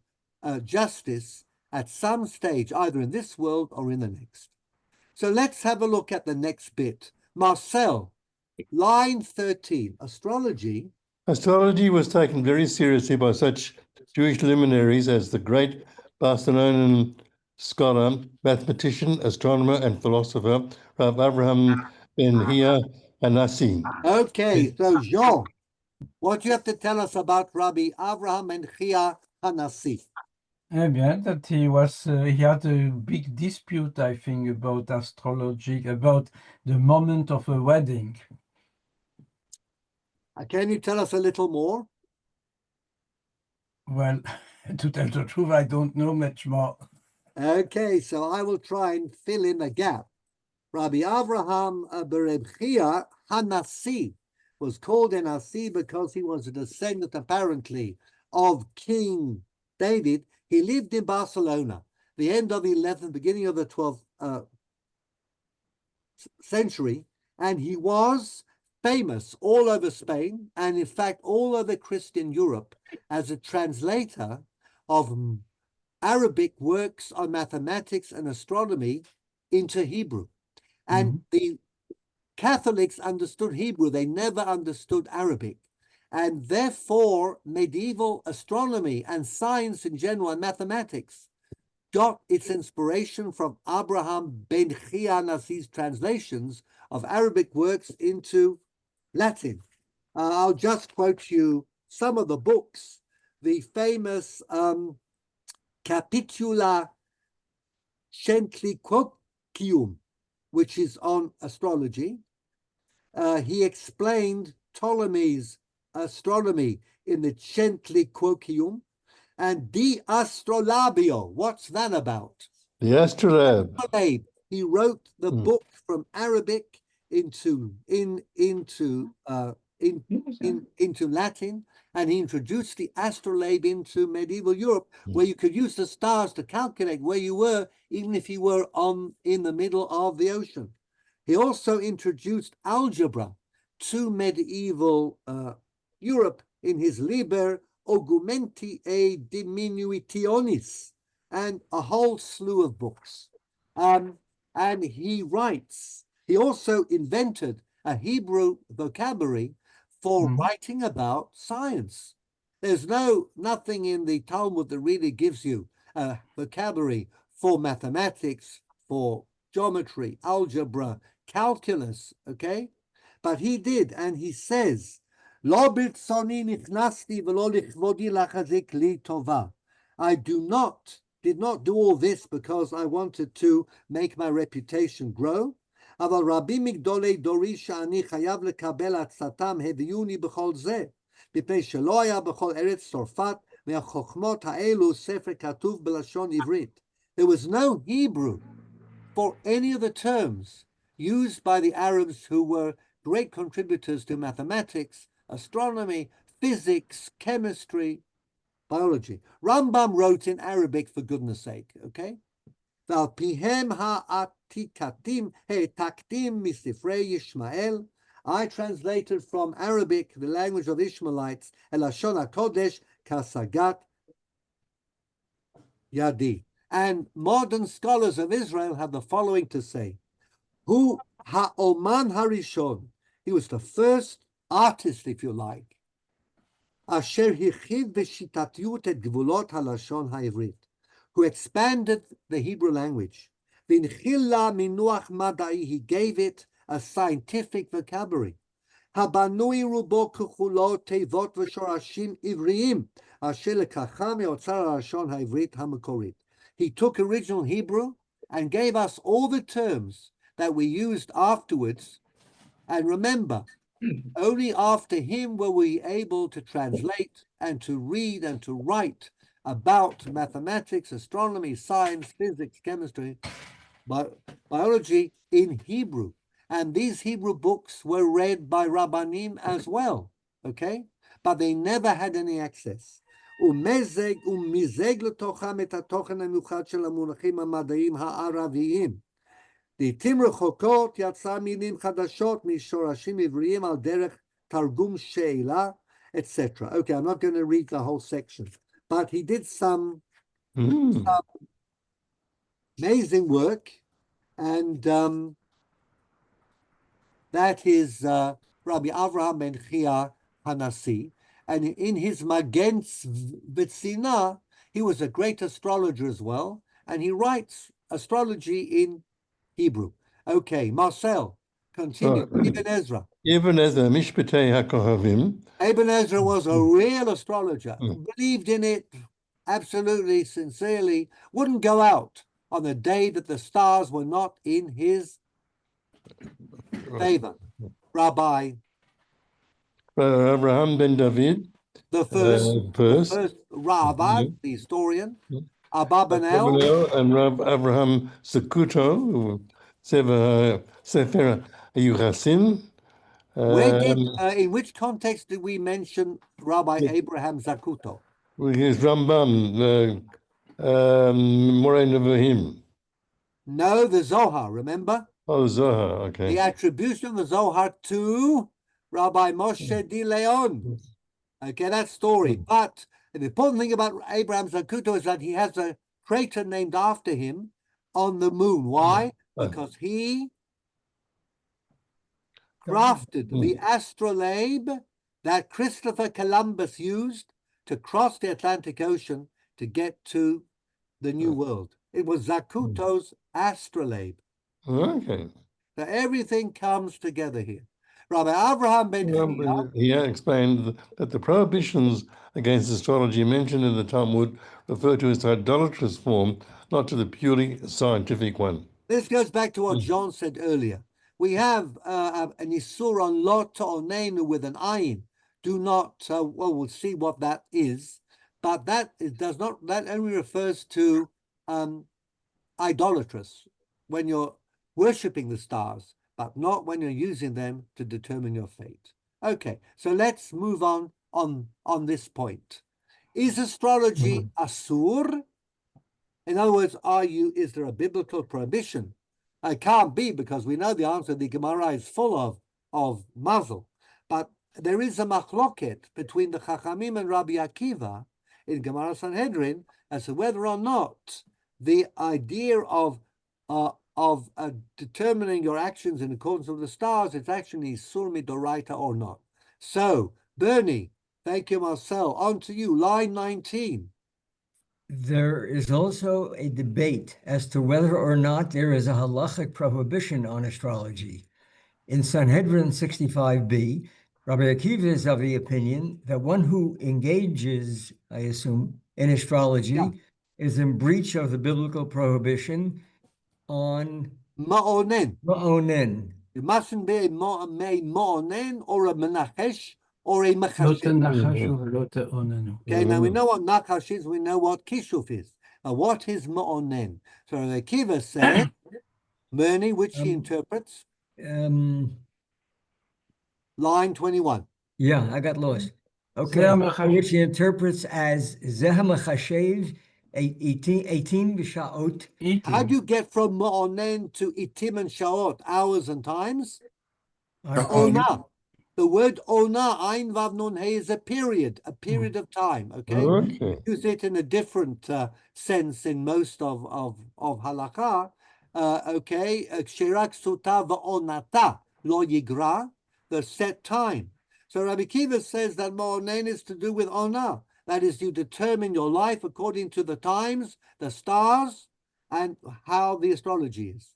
justice at some stage, either in this world or in the next. So let's have a look at the next bit. Marcel, line 13, astrology. Astrology was taken very seriously by such Jewish luminaries as the great Barcelonian scholar, mathematician, astronomer, and philosopher, Rav Abraham ben Chia Hanassi. Okay, so Jean, what do you have to tell us about Rabbi Abraham ben Chia Hanassi? Eh bien, that he had a big dispute, I think, about astrology, about the moment of a wedding. Can you tell us a little more? Well, to tell the truth, I don't know much more. Okay, so I will try and fill in the gap. Rabbi Avraham ben Chia Hanassi was called a Nasi because he was a descendant, apparently, of King David. He lived in Barcelona, the end of the 11th, beginning of the 12th century, and he was famous all over Spain, and in fact all over Christian Europe, as a translator of Arabic works on mathematics and astronomy into Hebrew. And the Catholics understood Hebrew, they never understood Arabic. And therefore, medieval astronomy and science in general and mathematics got its inspiration from Abraham ben Chia Hanassi's translations of Arabic works into Latin. I'll just quote you some of the books. The famous Capitula Centriquocium, which is on astrology. He explained Ptolemy's astronomy in the Centriquocium. And De Astrolabio, what's that about? The Astrolabe. He wrote the book from Arabic into Latin, and he introduced the astrolabe into medieval Europe, where you could use the stars to calculate where you were, even if you were in the middle of the ocean. He also introduced algebra to medieval Europe in his Liber Augmenti e Diminutionis, and a whole slew of books. And he writes, he also invented a Hebrew vocabulary for writing about science. There's nothing in the Talmud that really gives you a vocabulary for mathematics, for geometry, algebra, calculus, okay? But he did, and he says, I did not do all this because I wanted to make my reputation grow. אבל רבים מגדולי דורי שאני חייב לקבל עצתם הביאוני בכל זה, מפני שלא היה בכל ארץ צרפת מהחוכמות האלו ספר כתוב בלשון עברית. There was no Hebrew for any of the terms used by the Arabs, who were great contributors to mathematics, astronomy, physics, chemistry, biology. Rambam wrote in Arabic, for goodness sake, okay? ועל פיהם העתיקתים העתקתים מספרי ישמעאל. I translated from Arabic, the language of Ishmaelites, אל לשון הקודש כהשגת ידי. And modern scholars of Israel have the following to say. Hu ha'oman harishon. He was the first artist, if you like. Asher hichiv b'shitatiut et gvulot halashon ha'ivrit. Who expanded the Hebrew language. V'inchila minuach madai. He gave it a scientific vocabulary. Habanui rubo kuchulo tevot v'shorashim ivriim. Asher lekacham me'otzar halashon ha'ivrit ha'makorit. He took original Hebrew and gave us all the terms that we used afterwards. And remember, only after him were we able to translate and to read and to write about mathematics, astronomy, science, physics, chemistry, biology in Hebrew. And these Hebrew books were read by Rabbanim as well, okay? But they never had any access. ומזג לתוכם את התוכן המיוחד של המונחים המדעיים הערביים. לעתים רחוקות יצא מילים חדשות משורשים עבריים על דרך תרגום שאלה, etc. Okay, I'm not going to read the whole section, but he did some amazing work, and that is Rabbi Avraham ben Chia Hanassi. And in his Magen V'Tzina, he was a great astrologer as well, and he writes astrology in Hebrew. Okay, Marcel, continue. Ibn Ezra. Ibn Ezra, Mishpatei HaKohavim. Ibn Ezra was a real astrologer, believed in it absolutely, sincerely, wouldn't go out on the day that the stars were not in his favor. Rabbi Abraham ben David. The first Rabbi, the historian, Abba ben El, and Rab Abraham Zakuto, Sefer Yuchasim. In which context did we mention Rabbi Abraham Zakuto? His Rambam, Moreh Nevuchim. No, the Zohar, remember? Oh, Zohar, okay. The attribution of the Zohar to Rabbi Moshe di Leon. Okay, that story. But the important thing about Abraham Zakuto is that he has a crater named after him on the moon. Why? Because he crafted the astrolabe that Christopher Columbus used to cross the Atlantic Ocean to get to the New World. It was Zakuto's astrolabe. Okay. So everything comes together here. Rabbi Avraham ben Chia. He explained that the prohibitions against astrology mentioned in the Talmud refer to its idolatrous form, not to the purely scientific one. This goes back to what John said earlier. We have an Isur on Lot Onenu with an ayin. Do not, well, we'll see what that is, but that only refers to idolatrous, when you're worshipping the stars, but not when you're using them to determine your fate. Okay, so let's move on this point. Is astrology asur? In other words, is there a biblical prohibition? It can't be, because we know the answer. The Gemara is full of mazel. But there is a machloket between the Chachamim and Rabbi Akiva in Gemara Sanhedrin as to whether or not the idea of determining your actions in accordance with the stars, it's actually Sur Midoraita or not. So, Bernie, thank you, Marcel. On to you, line 19. There is also a debate as to whether or not there is a halachic prohibition on astrology. In Sanhedrin 65b, Rabbi Akiva is of the opinion that one who engages, I assume, in astrology is in breach of the biblical prohibition on Ma'onen. Ma'onen. It mustn't be a Ma'onen or a Menachesh or a Mechash. Okay, now we know what Nachash is, we know what Kishuf is. Now, what is Ma'onen? So the Akiva said, Bernie, which he interprets? Line 21. Yeah, I got lost. Okay, which he interprets as Zeh Machashev, 18 b'sha'ot. How do you get from Ma'onen to Itim and Sha'ot, hours and times? Ona. The word ona, ein vav nun he, is a period of time, okay? Okay. Use it in a different sense in most of halakha, okay? Kshirak suta va'onata lo yigra, the set time. So Rabbi Kiva says that ma'onen is to do with ona. That is, you determine your life according to the times, the stars, and how the astrology is.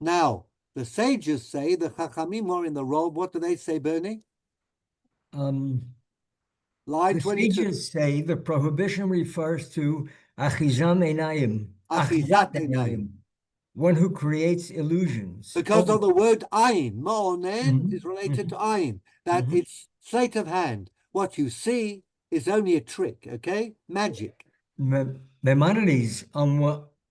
Now, the sages say, the chachamim who are in the robe, what do they say, Bernie? Line The 22. sages say the prohibition refers to achizam einayim, Achizat einayim. one who creates illusions. Because of the word ayin, ma'onen is related to ayin, that it's sleight of hand. What you see is only a trick, okay? Magic. Maimonides,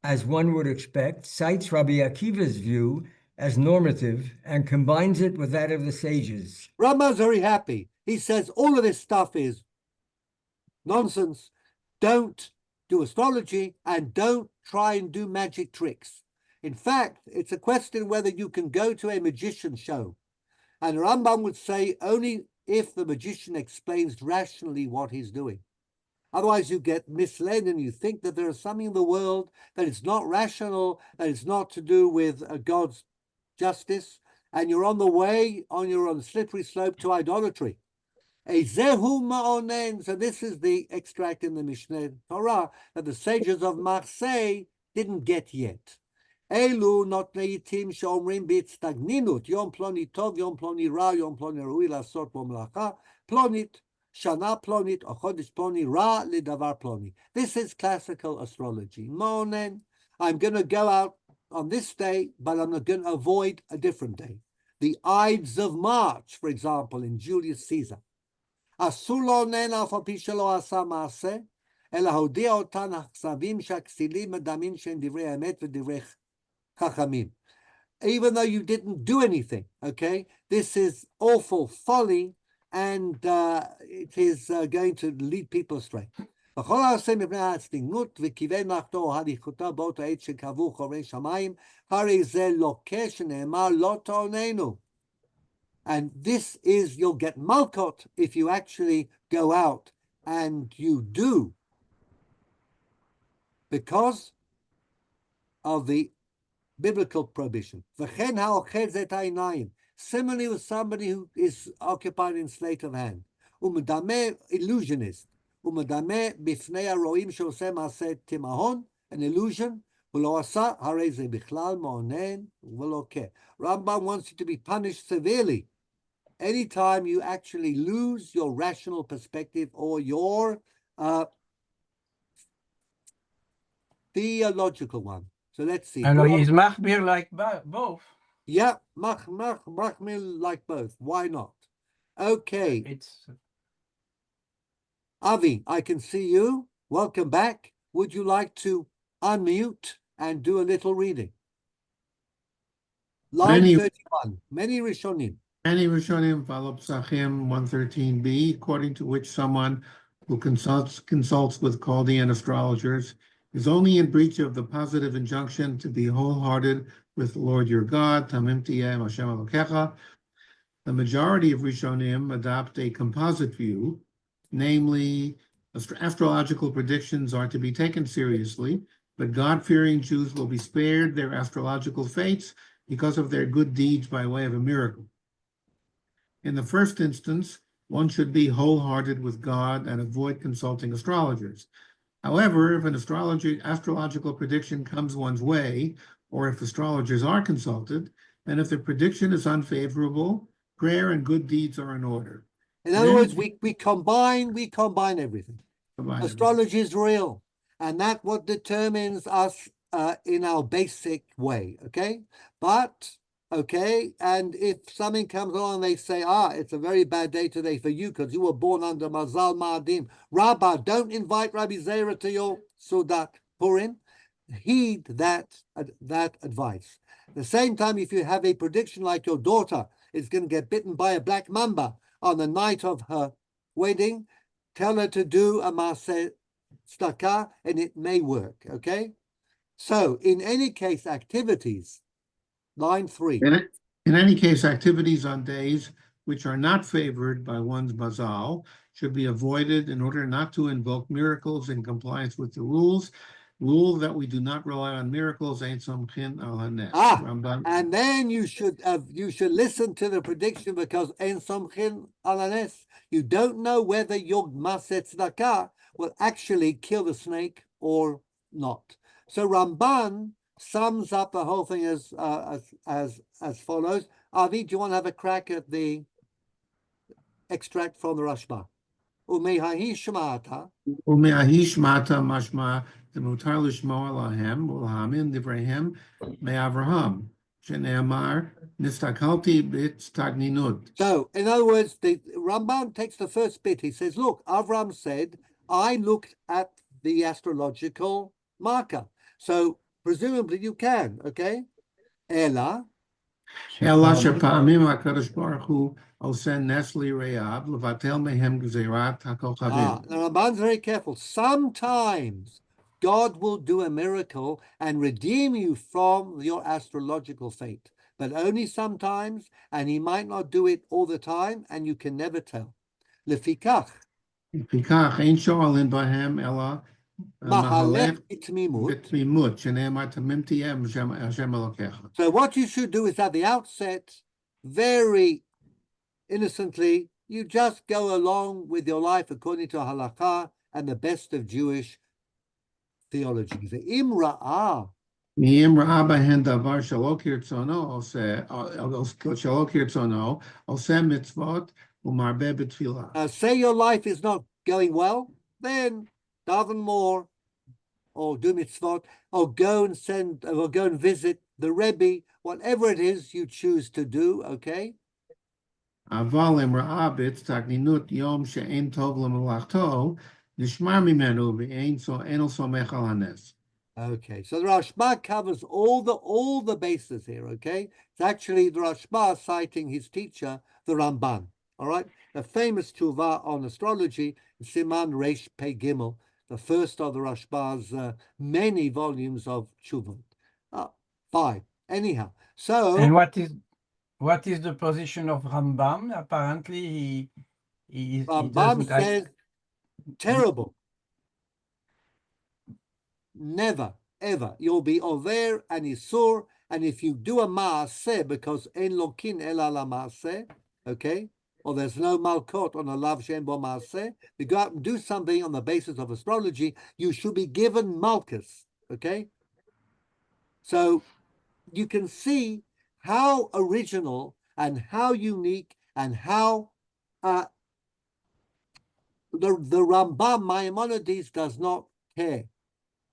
as one would expect, cites Rabbi Akiva's view as normative and combines it with that of the sages. Rama's very happy. He says all of this stuff is nonsense. Don't do astrology and don't try and do magic tricks. In fact, it's a question whether you can go to a magician show. And Rambam would say only if the magician explains rationally what he's doing. Otherwise, you get misled and you think that there is something in the world that is not rational, that is not to do with God's justice, and you're on the way, you're on the slippery slope to idolatry. Ezehu ma'onen. So this is the extract in the Mishneh Torah that the sages of Marseille didn't get yet. Elu not neitim sheomrim b'tztagninut yom ploni tov, yom ploni ra, yom ploni rui lasot bo melacha plonit. Shana plonit or chodesh ploni ra lidavar ploni. This is classical astrology. Monen, I'm going to go out on this day, but I'm not going to avoid a different day. The Ides of March, for example, in Julius Caesar. Asur lo nen af al pi shelo asa maaseh, ela hodia otan hachsavim shaksilim adamin shen divrei emet v'divrei chachamim. Even though you didn't do anything, okay? This is awful folly, and it is going to lead people astray. And this is, you'll get malkot if you actually go out and you do, because of the biblical prohibition. Similarly with somebody who is occupied in sleight of hand. Illusionist. Rambam an illusion. Rambam wants you to be punished severely anytime you actually lose your rational perspective or your theological one. So let's see. And he's machmir like both. Yeah, machmir like both. Why not? Okay. It's Avi, I can see you. Welcome back. Would you like to unmute and do a little reading? Line 31. Many Rishonim. Many Rishonim follow Psachim 113b, according to which someone who consults with Chaldean astrologers is only in breach of the positive injunction to be wholehearted with the Lord your God, Tamim Tiyeh Hashem Elokecha. The majority of Rishonim adopt a composite view, namely, astrological predictions are to be taken seriously, but God-fearing Jews will be spared their astrological fates because of their good deeds by way of a miracle. In the first instance, one should be wholehearted with God and avoid consulting astrologers. However, if an astrological prediction comes one's way, or if astrologers are consulted, and if the prediction is unfavorable, prayer and good deeds are in order. In other words, we combine everything. Astrology is real, and that's what determines us in our basic way, okay? But, okay, and if something comes along, they say, it's a very bad day today for you because you were born under Mazal Ma'adim. Rabbi, don't invite Rabbi Zera to your Sudat Purim. Heed that advice. At the same time, if you have a prediction like your daughter is going to get bitten by a black mamba on the night of her wedding, tell her to do a Maaseh Tzedakah, and it may work, okay? So, in any case, activities, line 3. In any case, activities on days which are not favored by one's mazal should be avoided in order not to invoke miracles in compliance with the rules. Rule that we do not rely on miracles, ain't somchin al hanes. Ramban. And then you should listen to the prediction, because en somchin al hanes, you don't know whether your maset tzedakah will actually kill the snake or not. So Ramban sums up the whole thing as follows. Avi, do you want to have a crack at the extract from the Rashba? Umehahi shmata. Umeahi shmata mashma demutar lishmoa lahem ulhamin divrehem me'avraham sheneamar nistakalti b'tagninut. So, in other words, the Ramban takes the first bit. He says, look, Avram said, I looked at the astrological marker. So, presumably you can, okay? Ella. Ella shepa'amim HaKadosh Baruch Hu oseh nes li're'av levatel mehem gzerat hakochavim. The Ramban's very careful. Sometimes God will do a miracle and redeem you from your astrological fate, but only sometimes, and he might not do it all the time, and you can never tell. Lefikach. Lefikach ein sho'alin bahem ella Mahalech itmimut. b'tmimut shene'emar tamim tiyeh Hashem Elokecha. So what you should do is at the outset, very innocently, you just go along with your life according to halakha and the best of Jewish theology. The imra'ah. Me'im ra'a bahen davar shelo kirtzono oseh mitzvot u'marbeh b'tfilah. Say your life is not going well, then daven more, or do mitzvot, or go and visit the Rebbe, whatever it is you choose to do, okay? Aval im ra'a b'tagninut yom she'en tov lemelachto nishmar mimenu v'ein somech al hanes. Okay, so the Rashba covers all the bases here, okay? It's actually the Rashba citing his teacher, the Ramban, all right? The famous Tuvah on astrology, Siman Reish Pei Gimel, the first of the Rashba's many volumes of Tshuvah. 5. Anyhow, so... And what is the position of Rambam? Apparently, he Rambam says, terrible. Never, ever. You'll be over and isur, and if you do a maaseh, because en lokin ela la maaseh, okay, or there's no malkot on a lav shem bo maaseh, you go out and do something on the basis of astrology, you should be given malchus, okay? So you can see how original and how unique and how the Rambam Maimonides does not care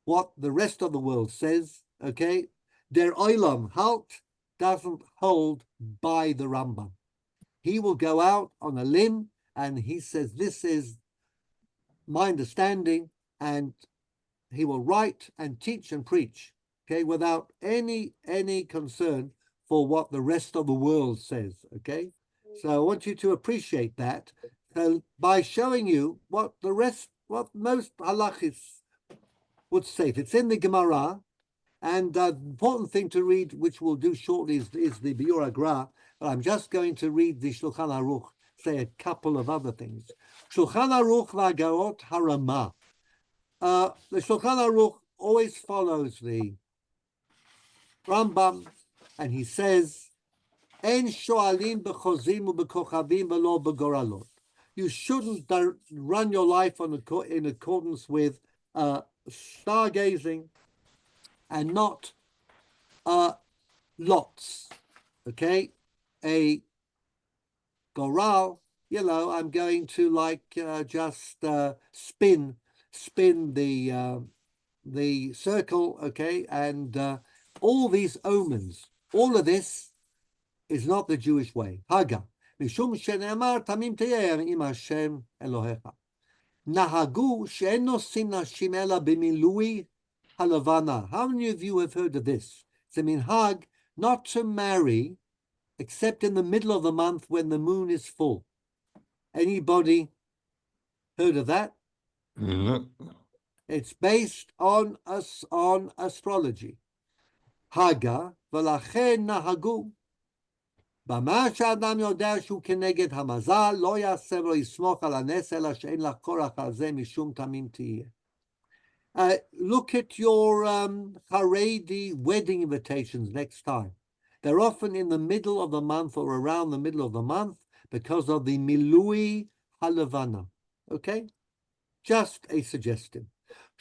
what the rest of the world says, okay? Der Olam Halt doesn't hold by the Rambam. He will go out on a limb and he says, this is my understanding, and he will write and teach and preach, okay, without any concern for what the rest of the world says, okay? So I want you to appreciate that. So by showing you what most halachis would say. It's in the Gemara, and the important thing to read, which we'll do shortly, is the Biur Agra, but I'm just going to read the Shulchan Aruch, say a couple of other things. Shulchan Aruch V'Agarot Harama. The Shulchan Aruch always follows the Rambam, and he says, En shoalim b'chozim u'b'kochavim v'lo b'goralot. You shouldn't run your life in accordance with stargazing and not lots, okay? A goral, I'm going to just spin the circle, okay? And all these omens, all of this is not the Jewish way. Haga, mishum shene'amar tamim teyeh im Hashem Elohecha. Nahagu she'en nosim nashim ela b'milui halavana. How many of you have heard of this? It's a minhag not to marry except in the middle of the month when the moon is full. Anybody heard of that? No. It's based on astrology. Haga v'lachen nahagu. במה שאדם יודע שהוא כנגד המזל, לא יעשה ולא יסמוך על הנס, אלא שאין לך כורח על זה משום תמים תהיה. Look at your Haredi wedding invitations next time. They're often in the middle of the month or around the middle of the month because of the Milui Halavana. Okay? Just a suggestion.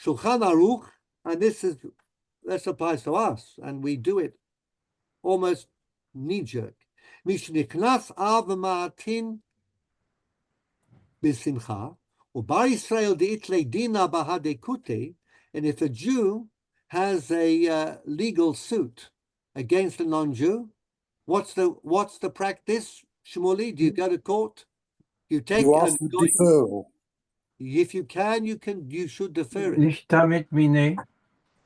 Shulchan Aruch, and this applies to us, and we do it almost knee-jerk. Mishnichnas av ma'atin b'simcha, u'bar Yisrael de'itle dina bahadekute, and if a Jew has a legal suit against a non-Jew, what's the practice, Shmuley? Do you go to court? You ask for deferral. If you should defer it. Lishtamit minei.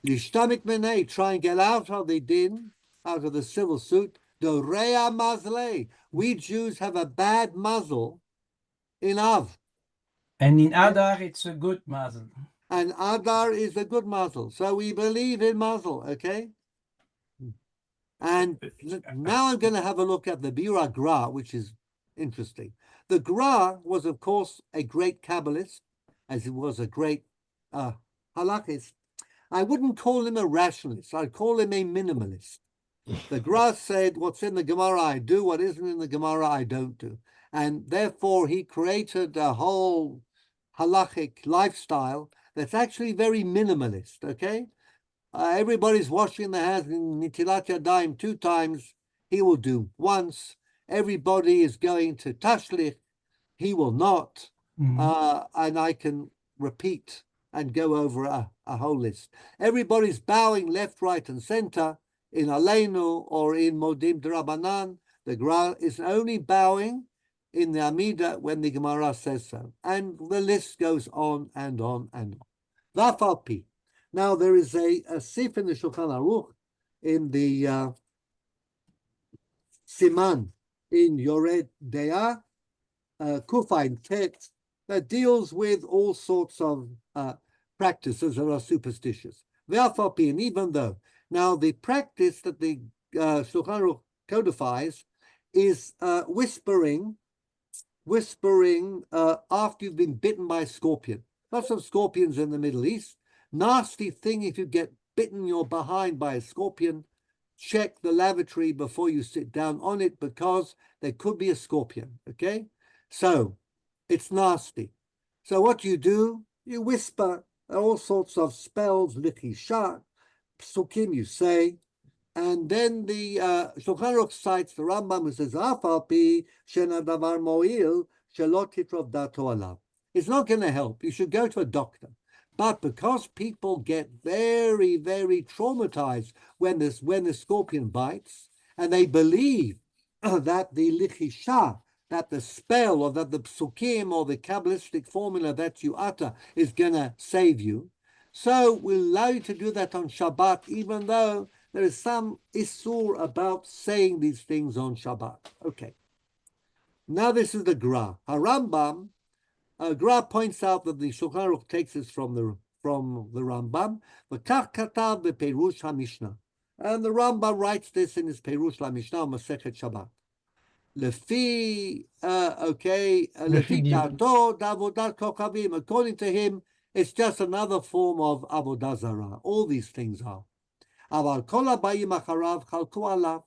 Lishtamit minei, try and get out of the din, out of the civil suit. The rea mazle. We Jews have a bad muzzle in Av. And in Adar, it's a good mazel. And Adar is a good muzzle. So we believe in muzzle, okay? And now I'm going to have a look at the Biur Gra, which is interesting. The Gra was, of course, a great Kabbalist, as he was a great halachist. I wouldn't call him a rationalist. I'd call him a minimalist. The Gra said, what's in the Gemara I do, what isn't in the Gemara I don't do. And therefore, he created a whole halachic lifestyle that's actually very minimalist, okay? Everybody's washing their hands in Nitilat Yadayim 2 times. He will do once. Everybody is going to Tashlich. He will not. And I can repeat and go over a whole list. Everybody's bowing left, right, and center in Aleinu or in Modim D'Rabanan. The Gra is only bowing in the Amida when the Gemara says so. And the list goes on and on and on. Vafalpi. Now there is a sif in the Shulchan Aruch in the Siman in Yored Deah, Kufain text that deals with all sorts of practices that are superstitious. Vafalpi, and even though now the practice that the Shulchan Aruch codifies is whispering after you've been bitten by a scorpion. Lots of scorpions in the Middle East. Nasty thing if you get bitten your behind by a scorpion. Check the lavatory before you sit down on it because there could be a scorpion, okay? So it's nasty. So what do? You whisper all sorts of spells, lichisha, psukim you say, and then the Shulchan Aruch cites the Rambam who says, Afalpi shena davar mo'il shelo titrov dato alav. It's not going to help. You should go to a doctor. But because people get very, very traumatized when the scorpion bites, and they believe that the lichisha, that the spell or that the psukim or the Kabbalistic formula that you utter is going to save you, so we'll allow you to do that on Shabbat, even though there is some issur about saying these things on Shabbat. Okay. Now this is the Gra. Harambam. Gra points out that the Shulchan Aruch takes this from the Rambam. V'kach katav bePerush HaMishnah, and the Rambam writes this in his Perush LaMishnah Masechet Shabbat. Lefi dato d'avodat kokavim. According to him, it's just another form of avodah zarah. All these things are. Aval kol habayim acharav chalku alav.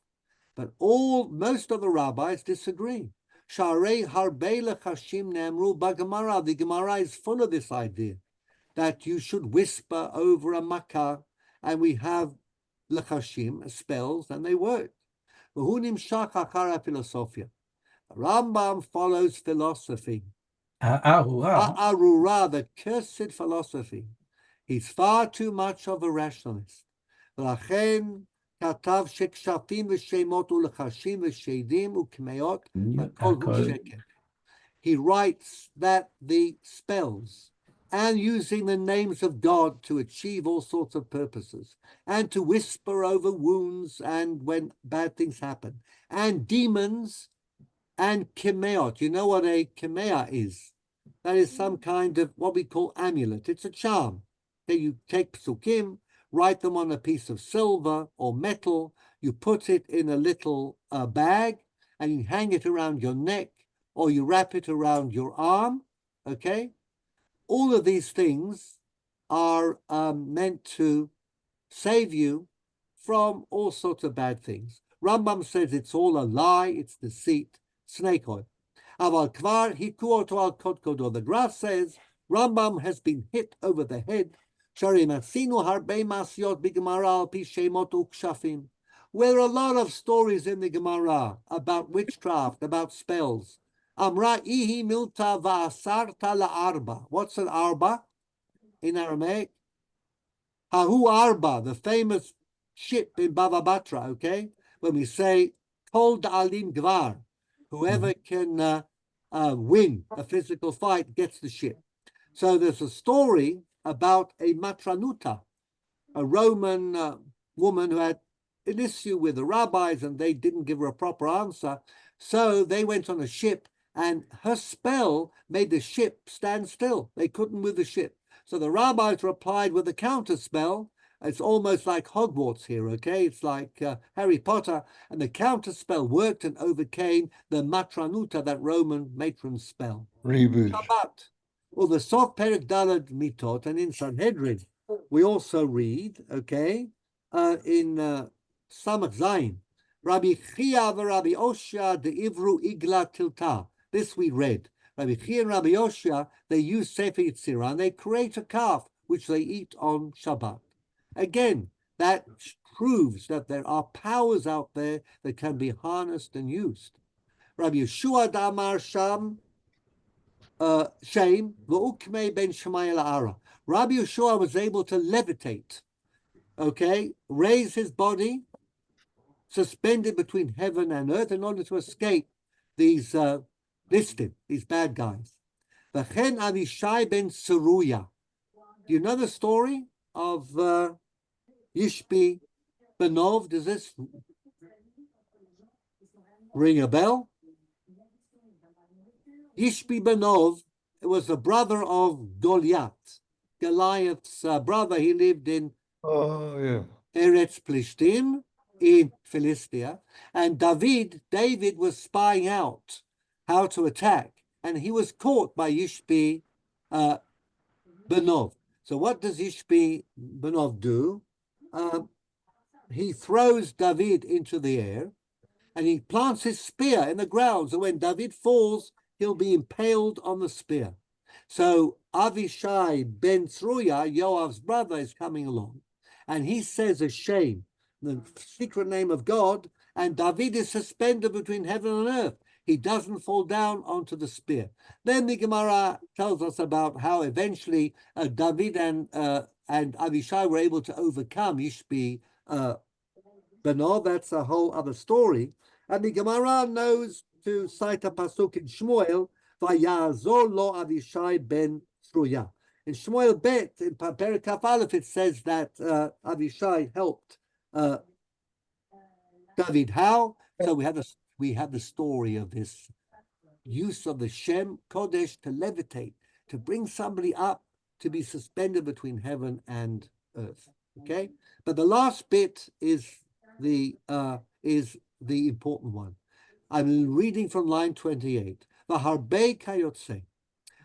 But most of the rabbis disagree. Sharei harbei lechashim ne'emru b'Gemara. The Gemara is full of this idea that you should whisper over a makkah, and we have lechashim, spells, and they work. V'hu nimshach achar philosophia. Rambam follows philosophy. Arura, the cursed philosophy. He's far too much of a rationalist. V'lachen כתב שכשפים ושמות ולחשים ושדים וכמיות הכל הוא שקר. He writes that the spells and using the names of God to achieve all sorts of purposes and to whisper over wounds and when bad things happen and demons and kemeot. You know what a kemea is? That is some kind of what we call amulet. It's a charm. Okay, you take psukim, write them on a piece of silver or metal, you put it in a little bag, and you hang it around your neck, or you wrap it around your arm, okay? All of these things are meant to save you from all sorts of bad things. Rambam says it's all a lie, it's deceit, snake oil. Aval kvar hiku oto al kodkodo. The graph says Rambam has been hit over the head. Sharim asinu harbe masyot b'gemara al pi shemot ukshafim. There are a lot of stories in the Gemara about witchcraft, about spells. Amra ihi milta va'asarta la'arba. What's an arba in Aramaic? Hahu arba, the famous ship in Bava Batra, okay? When we say kol da'alim gvar, whoever can win a physical fight gets the ship. So there's a story about a matranuta, a Roman woman who had an issue with the rabbis and they didn't give her a proper answer. So they went on a ship and her spell made the ship stand still. They couldn't move the ship. So the rabbis replied with a counter spell. It's almost like Hogwarts here, okay? It's like Harry Potter. And the counter spell worked and overcame the matranuta, that Roman matron spell. Reboot. Shabbat. Well, the Sof Perek Dalad Mitot, and in Sanhedrin, we also read, okay, in Samach Zayin, Rabbi Chia v'Rabbi Oshia de Ivru Igla Tilta. This we read. Rabbi Chia and Rabbi Oshia, they use Sefer Yetzirah, and they create a calf, which they eat on Shabbat. Again, that proves that there are powers out there that can be harnessed and used. Rabbi Yeshua Damar Sham Shem v'ukmei ben Shemai la'ara. Rabbi Yeshua was able to levitate, okay, raise his body, suspended between heaven and earth in order to escape these these bad guys. V'chen Avishai ben Tzeruya. Do you know the story of Yishbi Benov? Does this ring a bell? Yishbi Benov was the brother of Goliath, Goliath's brother. He lived in Eretz Plishtim, in Philistia, and David was spying out how to attack, and he was caught by Yishbi Benov. So what does Yishbi Benov do? He throws David into the air, and he plants his spear in the ground, so when David falls, he'll be impaled on the spear. So Avishai ben Tzeruya, Yoav's brother, is coming along, and he says a shame, the secret name of God, and David is suspended between heaven and earth. He doesn't fall down onto the spear. Then the Gemara tells us about how eventually David and Avishai were able to overcome Yishbi Benov. That's a whole other story. And the Gemara knows to cite a pasuk in Shmuel, Vayazor lo Avishai ben Tzeruya. In Shmuel Bet, in Perek Kaf Aleph, it says that Avishai helped David. How? So we have the story of this use of the Shem Kodesh to levitate, to bring somebody up, to be suspended between heaven and earth. Okay, but the last bit is the important one. I'm reading from line 28. V'harbei kayotze,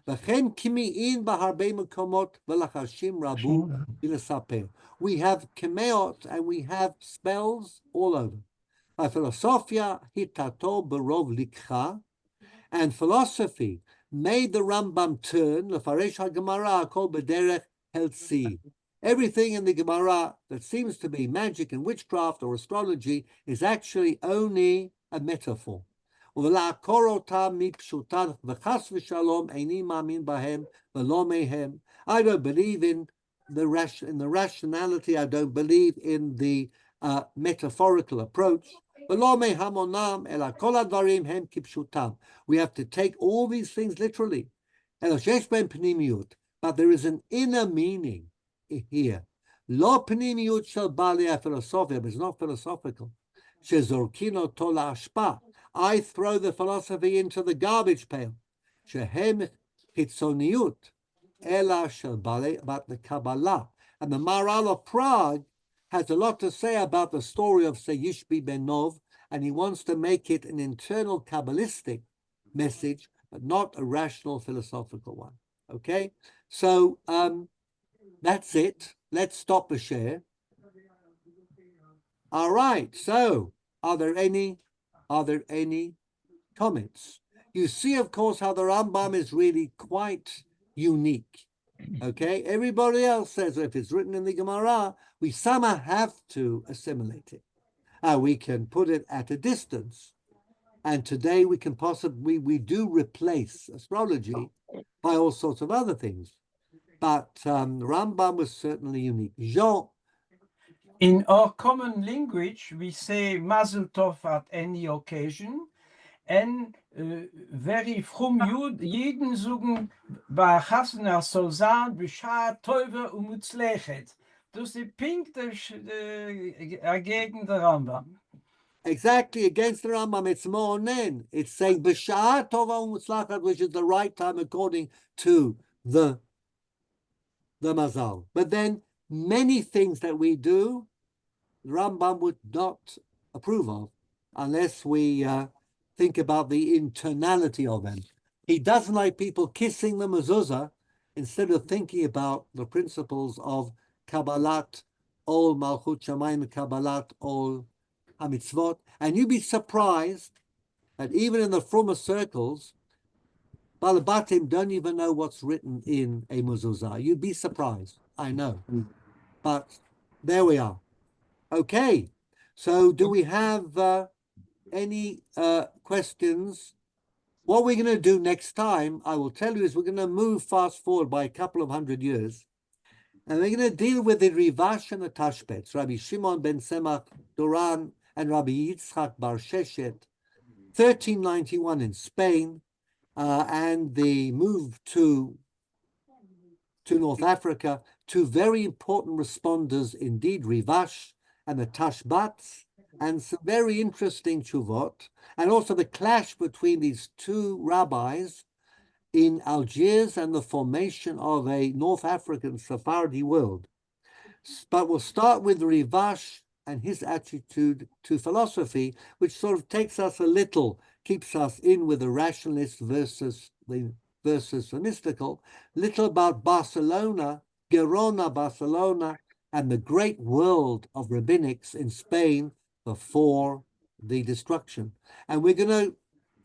v'chen kimi'in b'harbei mekomot v'lachashim rabu v'lesaper. We have kemeot and we have spells all over. Philosophia hitato berov likcha, and philosophy made the Rambam turn lefaresh haGemara kol bederech heltzi. Everything in the Gemara that seems to be magic and witchcraft or astrology is actually only a metaphor. I don't believe in the rationality. I don't believe in the metaphorical approach. We have to take all these things literally. But there is an inner meaning here. Lo pnimiyut shel balei philosophia, but it's not philosophical. Shezorkino tola ashpa. I throw the philosophy into the garbage pail. Shehem hitzoniut ela shel balei, about the Kabbalah. And the Maharal of Prague has a lot to say about the story of Yishbi Benov and he wants to make it an internal Kabbalistic message, but not a rational philosophical one. Okay, so that's it. Let's stop the share. All right, so are there any comments? You see, of course, how the Rambam is really quite unique. Okay, everybody else says if it's written in the Gemara, we somehow have to assimilate it. We can put it at a distance. And today we can we do replace astrology by all sorts of other things. But Rambam was certainly unique. Jean. In our common language, we say Mazel Tov at any occasion. And very from jeden zoeken bij Hasna soll sein, Bishar Teuve Mutzlechet. Dus die pink gegen the Rambam. Exactly, against the Rambam, it's more nen. It's saying Bishar Tova Mutzlachet, which is the right time according to the Mazal. But then many things that we do, the Rambam would not approve of unless we think about the internality of them. He doesn't like people kissing the mezuzah instead of thinking about the principles of Kabbalat Ol Malchut Shamayim, Kabbalat Ol HaMitzvot. And you'd be surprised that even in the frummer circles, Balabatim don't even know what's written in a mezuzah. You'd be surprised, I know. But there we are. Okay, so do we have any questions? What we're going to do next time, I will tell you, is we're going to move fast forward by a couple of 100 years. And we're going to deal with the Rivash and the Tashbetz, Rabbi Shimon ben Semach Duran and Rabbi Yitzchak Bar Sheshet, 1391 in Spain, and the move to North Africa. Two very important responders indeed, Rivash and the Tashbetz, and some very interesting tshuvot, and also the clash between these two rabbis in Algiers and the formation of a North African Sephardi world. But we'll start with Rivash and his attitude to philosophy, which sort of takes us a little, keeps us in with the rationalist versus the mystical, little about Barcelona, Gerona, Barcelona, and the great world of rabbinics in Spain before the destruction. And we're going to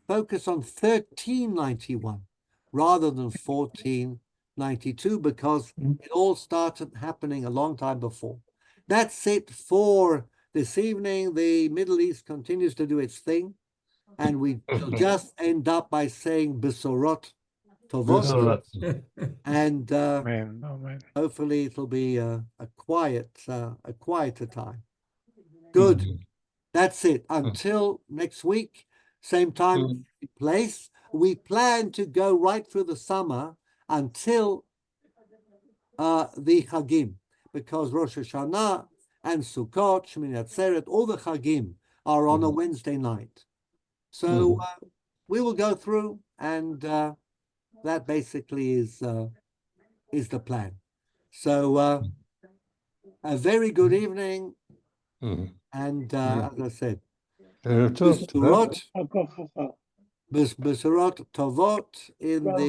focus on 1391 rather than 1492 because it all started happening a long time before. That's it for this evening. The Middle East continues to do its thing, and we will just end up by saying Besorot Tovot, and hopefully it'll be a quieter time. Good. That's it. Until next week, same time, same place. We plan to go right through the summer until the Chagim, because Rosh Hashanah and Sukkot, Shemini Atzeret, all the Chagim are on a Wednesday night. So we will go through, and that basically is the plan. So a very good evening. And as I said, Besorot Tovot in the